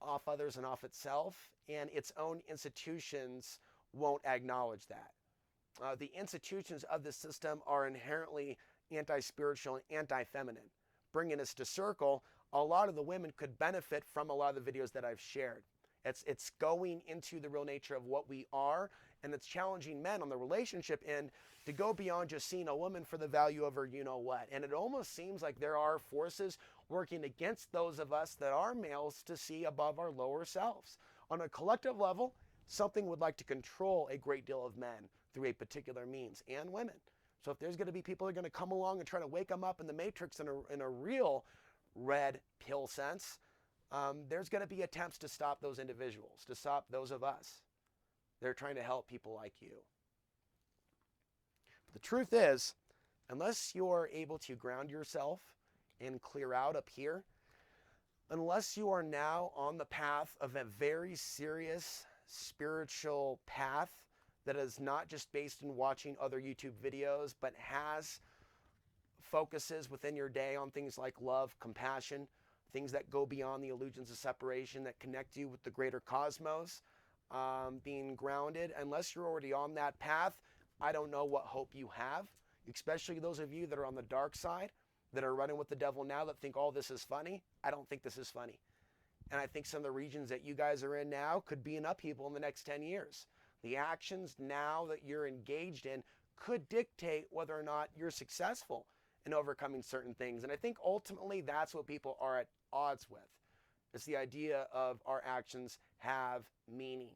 off others and off itself, and its own institutions won't acknowledge that. The institutions of the system are inherently anti-spiritual and anti-feminine. Bringing us to circle, a lot of the women could benefit from a lot of the videos that I've shared. It's going into the real nature of what we are, and it's challenging men on the relationship end to go beyond just seeing a woman for the value of her you-know-what. And it almost seems like there are forces working against those of us that are males to see above our lower selves. On a collective level, something would like to control a great deal of men through a particular means, and women. So if there's going to be people that are going to come along and try to wake them up in the matrix in a real red pill sense, there's going to be attempts to stop those individuals, to stop those of us. They're trying to help people like you. But the truth is, unless you're able to ground yourself and clear out up here, unless you are now on the path of a very serious spiritual path that is not just based in watching other YouTube videos, but has focuses within your day on things like love, compassion, things that go beyond the illusions of separation, that connect you with the greater cosmos, being grounded. Unless you're already on that path, I don't know what hope you have, especially those of you that are on the dark side, that are running with the devil now, that think all this is funny. I don't think this is funny. And I think some of the regions that you guys are in now could be in upheaval in the next 10 years. The actions now that you're engaged in could dictate whether or not you're successful in overcoming certain things. And I think ultimately that's what people are at odds with. It's the idea of our actions have meaning,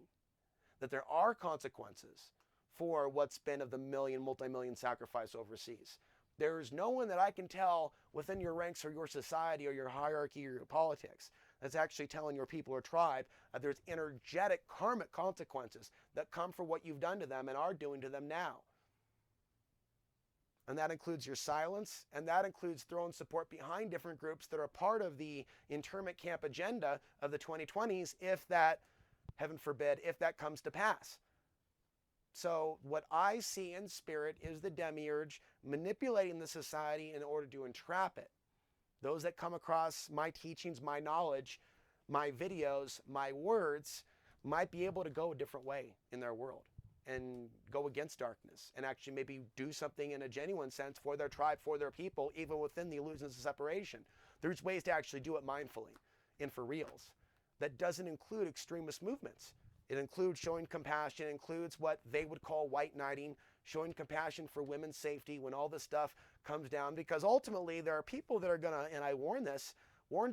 that there are consequences for what's been of the multi-million sacrifice overseas. There's no one that I can tell within your ranks or your society or your hierarchy or your politics that's actually telling your people or tribe that there's energetic karmic consequences that come for what you've done to them and are doing to them now. And that includes your silence, and that includes throwing support behind different groups that are part of the internment camp agenda of the 2020s, if that, heaven forbid, if that comes to pass. So what I see in spirit is the demiurge manipulating the society in order to entrap it. Those that come across my teachings, my knowledge, my videos, my words, might be able to go a different way in their world and go against darkness and actually maybe do something in a genuine sense for their tribe, for their people, even within the illusions of separation. There's ways to actually do it mindfully and for reals. That doesn't include extremist movements. It includes showing compassion, it includes what they would call white knighting, showing compassion for women's safety when all this stuff comes down, because ultimately there are people that are gonna, and I warned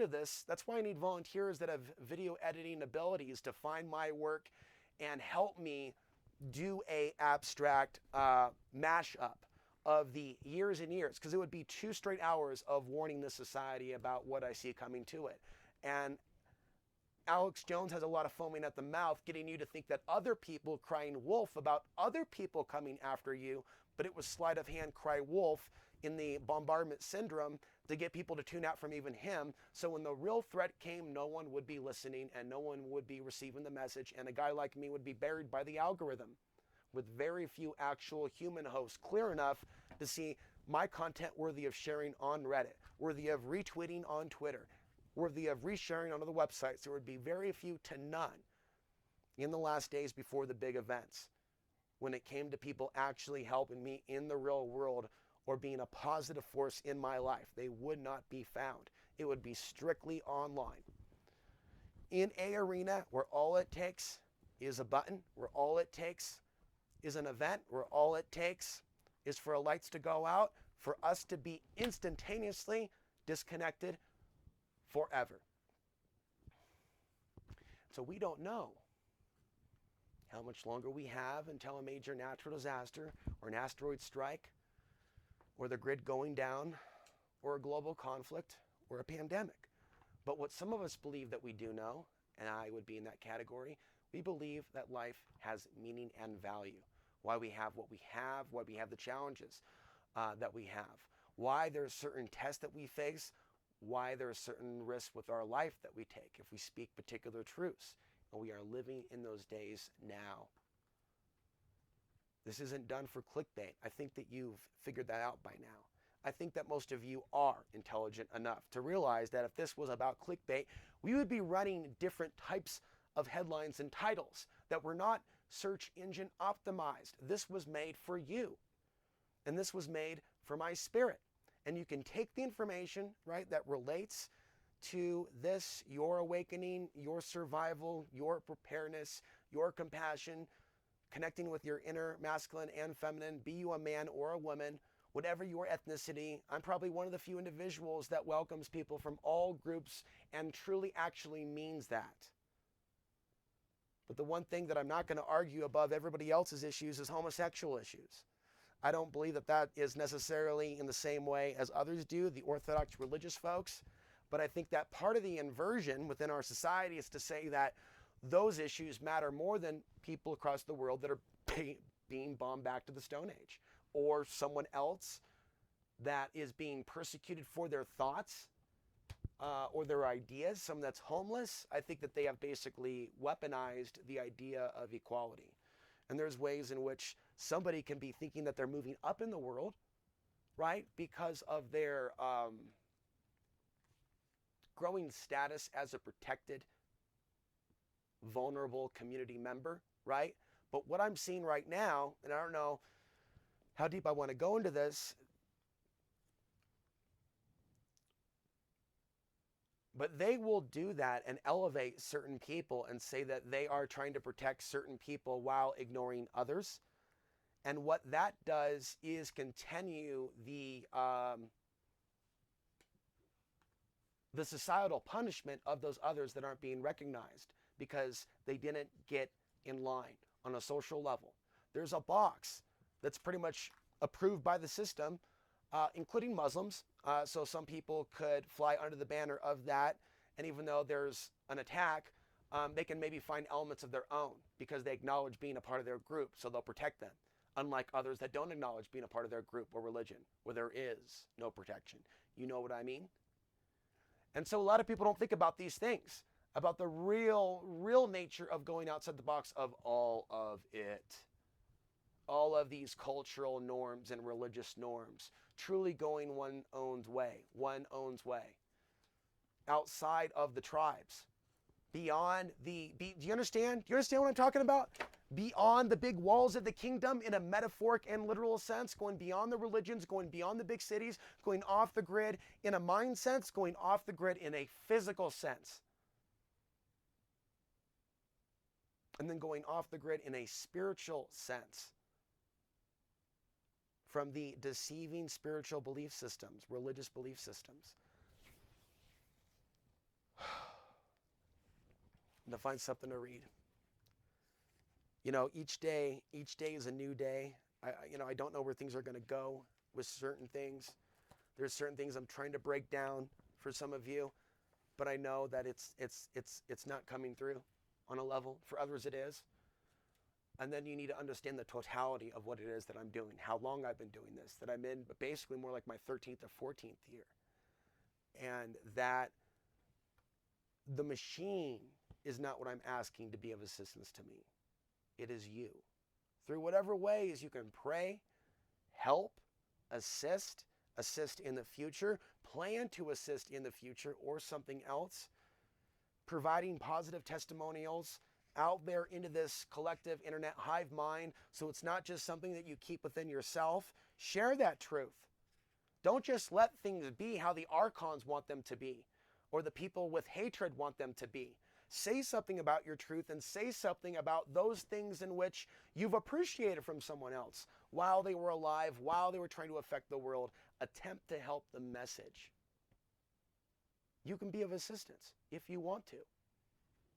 of this, that's why I need volunteers that have video editing abilities to find my work and help me do a abstract mashup of the years and years, because it would be 2 straight hours of warning the society about what I see coming to it. And Alex Jones has a lot of foaming at the mouth, getting you to think that other people crying wolf about other people coming after you, but it was sleight of hand cry wolf in the bombardment syndrome to get people to tune out from even him. So when the real threat came, no one would be listening and no one would be receiving the message, and a guy like me would be buried by the algorithm with very few actual human hosts clear enough to see my content worthy of sharing on Reddit, worthy of retweeting on Twitter, worthy of resharing on other websites. There would be very few to none in the last days before the big events when it came to people actually helping me in the real world or being a positive force in my life. They would not be found. It would be strictly online. In an arena where all it takes is a button, where all it takes is an event, where all it takes is for lights to go out, for us to be instantaneously disconnected forever. So we don't know how much longer we have until a major natural disaster or an asteroid strike or the grid going down or a global conflict or a pandemic. But what some of us believe that we do know, and I would be in that category, we believe that life has meaning and value. Why we have what we have, why we have the challenges that we have, why there's certain tests that we face, why there are certain risks with our life that we take if we speak particular truths. And we are living in those days now. This isn't done for clickbait. I think that you've figured that out by now. I think that most of you are intelligent enough to realize that if this was about clickbait, we would be running different types of headlines and titles that were not search engine optimized. This was made for you. And this was made for my spirit. And you can take the information, right, that relates to this, your awakening, your survival, your preparedness, your compassion, connecting with your inner masculine and feminine, be you a man or a woman, whatever your ethnicity. I'm probably one of the few individuals that welcomes people from all groups and truly actually means that. But the one thing that I'm not going to argue above everybody else's issues is homosexual issues. I don't believe that that is necessarily in the same way as others do, the Orthodox religious folks. But I think that part of the inversion within our society is to say that those issues matter more than people across the world that are being bombed back to the Stone Age, or someone else that is being persecuted for their thoughts or their ideas, someone that's homeless. I think that they have basically weaponized the idea of equality. And there's ways in which somebody can be thinking that they're moving up in the world, right, because of their growing status as a protected, vulnerable community member, right? But what I'm seeing right now, and I don't know how deep I want to go into this, but they will do that and elevate certain people and say that they are trying to protect certain people while ignoring others. And what that does is continue the societal punishment of those others that aren't being recognized because they didn't get in line on a social level. There's a box that's pretty much approved by the system, including Muslims. So some people could fly under the banner of that. And even though there's an attack, they can maybe find elements of their own because they acknowledge being a part of their group. So they'll protect them. Unlike others that don't acknowledge being a part of their group or religion, where there is no protection. You know what I mean? And so a lot of people don't think about these things, about the real nature of going outside the box of all of it. All of these cultural norms and religious norms, truly going one's own way, outside of the tribes, beyond do you understand? Do you understand what I'm talking about? Beyond the big walls of the kingdom in a metaphoric and literal sense, going beyond the religions, going beyond the big cities, going off the grid in a mind sense, going off the grid in a physical sense. And then going off the grid in a spiritual sense. From the deceiving spiritual belief systems, religious belief systems. To find something to read. Each day is a new day. I don't know where things are going to go with certain things. There's certain things I'm trying to break down for some of you, but I know that it's not coming through on a level. For others, it is. And then you need to understand the totality of what it is that I'm doing, how long I've been doing this, that I'm in basically more like my 13th or 14th year. And that the machine is not what I'm asking to be of assistance to me. It is you. Through whatever ways you can pray, help, assist in the future, plan to assist in the future or something else, providing positive testimonials out there into this collective internet hive mind, so it's not just something that you keep within yourself. Share that truth. Don't just let things be how the archons want them to be, or the people with hatred want them to be. Say something about your truth and say something about those things in which you've appreciated from someone else while they were alive, while they were trying to affect the world. Attempt to help the message. You can be of assistance if you want to.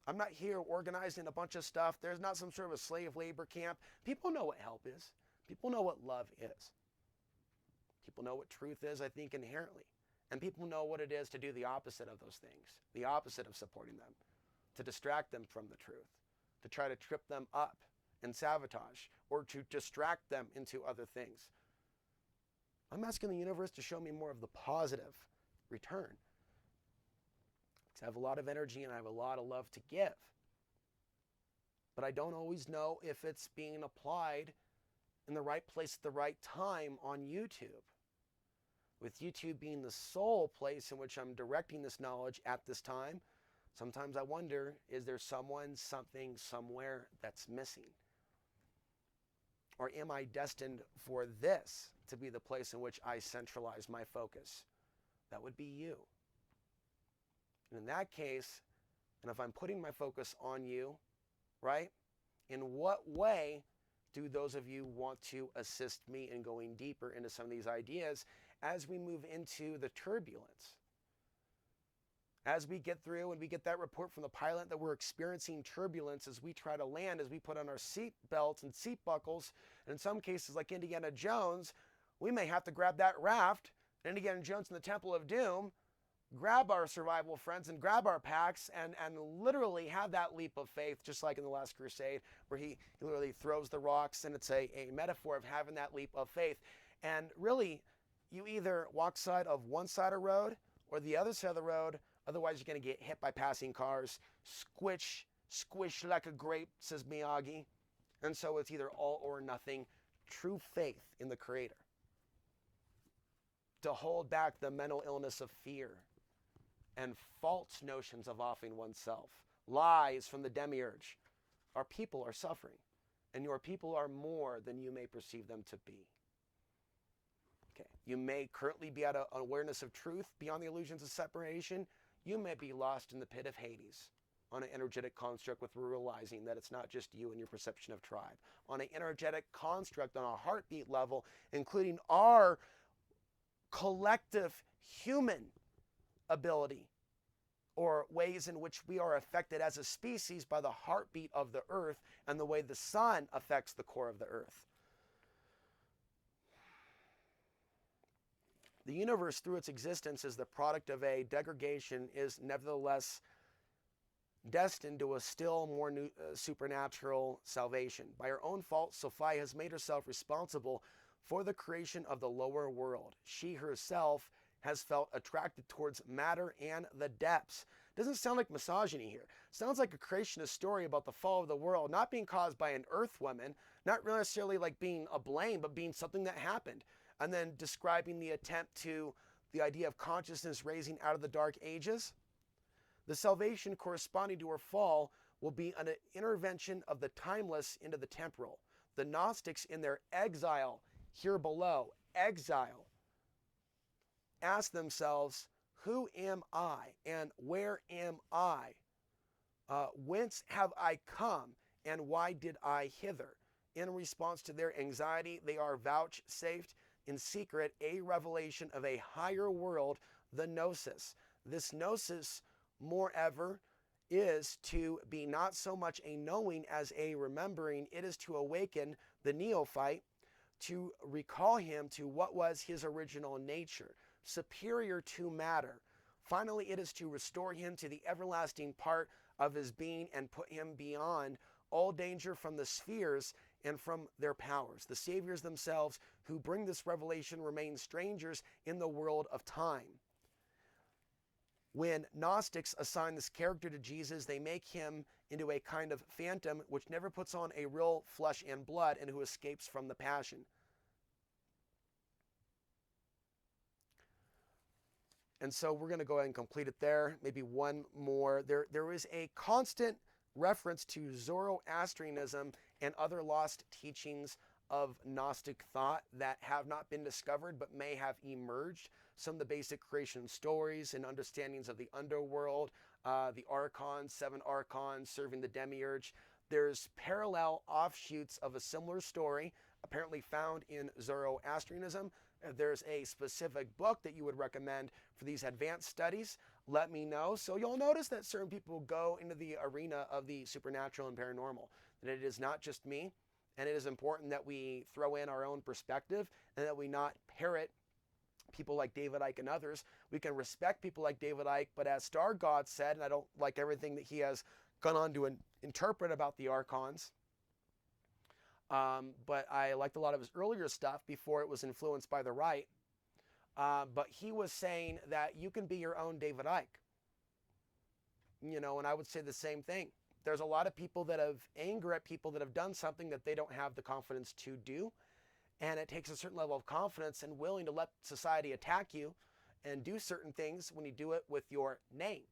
I'm not here organizing a bunch of stuff. There's not some sort of a slave labor camp. People know what help is. People know what love is. People know what truth is, I think, inherently. And people know what it is to do the opposite of those things, the opposite of supporting them, to distract them from the truth, to try to trip them up and sabotage, or to distract them into other things. I'm asking the universe to show me more of the positive return. I have a lot of energy and I have a lot of love to give. But I don't always know if it's being applied in the right place at the right time on YouTube. With YouTube being the sole place in which I'm directing this knowledge at this time, sometimes I wonder, is there someone, something, somewhere that's missing? Or am I destined for this to be the place in which I centralize my focus? That would be you. And in that case, and if I'm putting my focus on you, right, in what way do those of you want to assist me in going deeper into some of these ideas as we move into the turbulence? As we get through and we get that report from the pilot that we're experiencing turbulence as we try to land, as we put on our seat belts and seat buckles, and in some cases like Indiana Jones, we may have to grab that raft, Indiana Jones in the Temple of Doom, grab our survival friends and grab our packs and literally have that leap of faith, just like in the Last Crusade, where he literally throws the rocks, and it's a metaphor of having that leap of faith. And really, you either walk side of one side of the road or the other side of the road, otherwise you're going to get hit by passing cars, squish like a grape, says Miyagi. And so it's either all or nothing. True faith in the Creator. To hold back the mental illness of fear and false notions of offing oneself, lies from the demiurge. Our people are suffering, and your people are more than you may perceive them to be. Okay, you may currently be at an awareness of truth beyond the illusions of separation. You may be lost in the pit of Hades on an energetic construct with realizing that it's not just you and your perception of tribe. On an energetic construct, on a heartbeat level, including our collective human ability, or ways in which we are affected as a species by the heartbeat of the earth and the way the sun affects the core of the earth. The universe, through its existence as the product of a degradation, is nevertheless destined to a still more supernatural salvation. By her own fault, Sophia has made herself responsible for the creation of the lower world. She herself has felt attracted towards matter and the depths. Doesn't sound like misogyny here. Sounds like a creationist story about the fall of the world, not being caused by an earth woman, not necessarily like being a blame, but being something that happened. And then describing the attempt to the idea of consciousness raising out of the dark ages. The salvation corresponding to her fall will be an intervention of the timeless into the temporal. The Gnostics in their exile here below, exile, ask themselves, who am I and where am I? Whence have I come and why did I hither? In response to their anxiety, they are vouchsafed in secret a revelation of a higher world, the Gnosis. This Gnosis, moreover, is to be not so much a knowing as a remembering. It is to awaken the neophyte, to recall him to what was his original nature, superior to matter. Finally, it is to restore him to the everlasting part of his being and put him beyond all danger from the spheres and from their powers. The saviors themselves who bring this revelation remain strangers in the world of time. When Gnostics assign this character to Jesus, they make him into a kind of phantom which never puts on a real flesh and blood and who escapes from the passion. And so we're going to go ahead and complete it there. Maybe one more. There is a constant reference to Zoroastrianism and other lost teachings of Gnostic thought that have not been discovered but may have emerged. Some of the basic creation stories and understandings of the underworld, the archons, 7 archons serving the demiurge. There's parallel offshoots of a similar story apparently found in Zoroastrianism. There's a specific book that you would recommend for these advanced studies, let me know. So you'll notice that certain people go into the arena of the supernatural and paranormal, that it is not just me, and it is important that we throw in our own perspective and that we not parrot people like David Icke and others. We can respect people like David Icke, but as Star God said, and I don't like everything that he has gone on to interpret about the archons, but I liked a lot of his earlier stuff before it was influenced by the right. But he was saying that you can be your own David Icke. You know, and I would say the same thing. There's a lot of people that have anger at people that have done something that they don't have the confidence to do. And it takes a certain level of confidence and willing to let society attack you and do certain things when you do it with your name.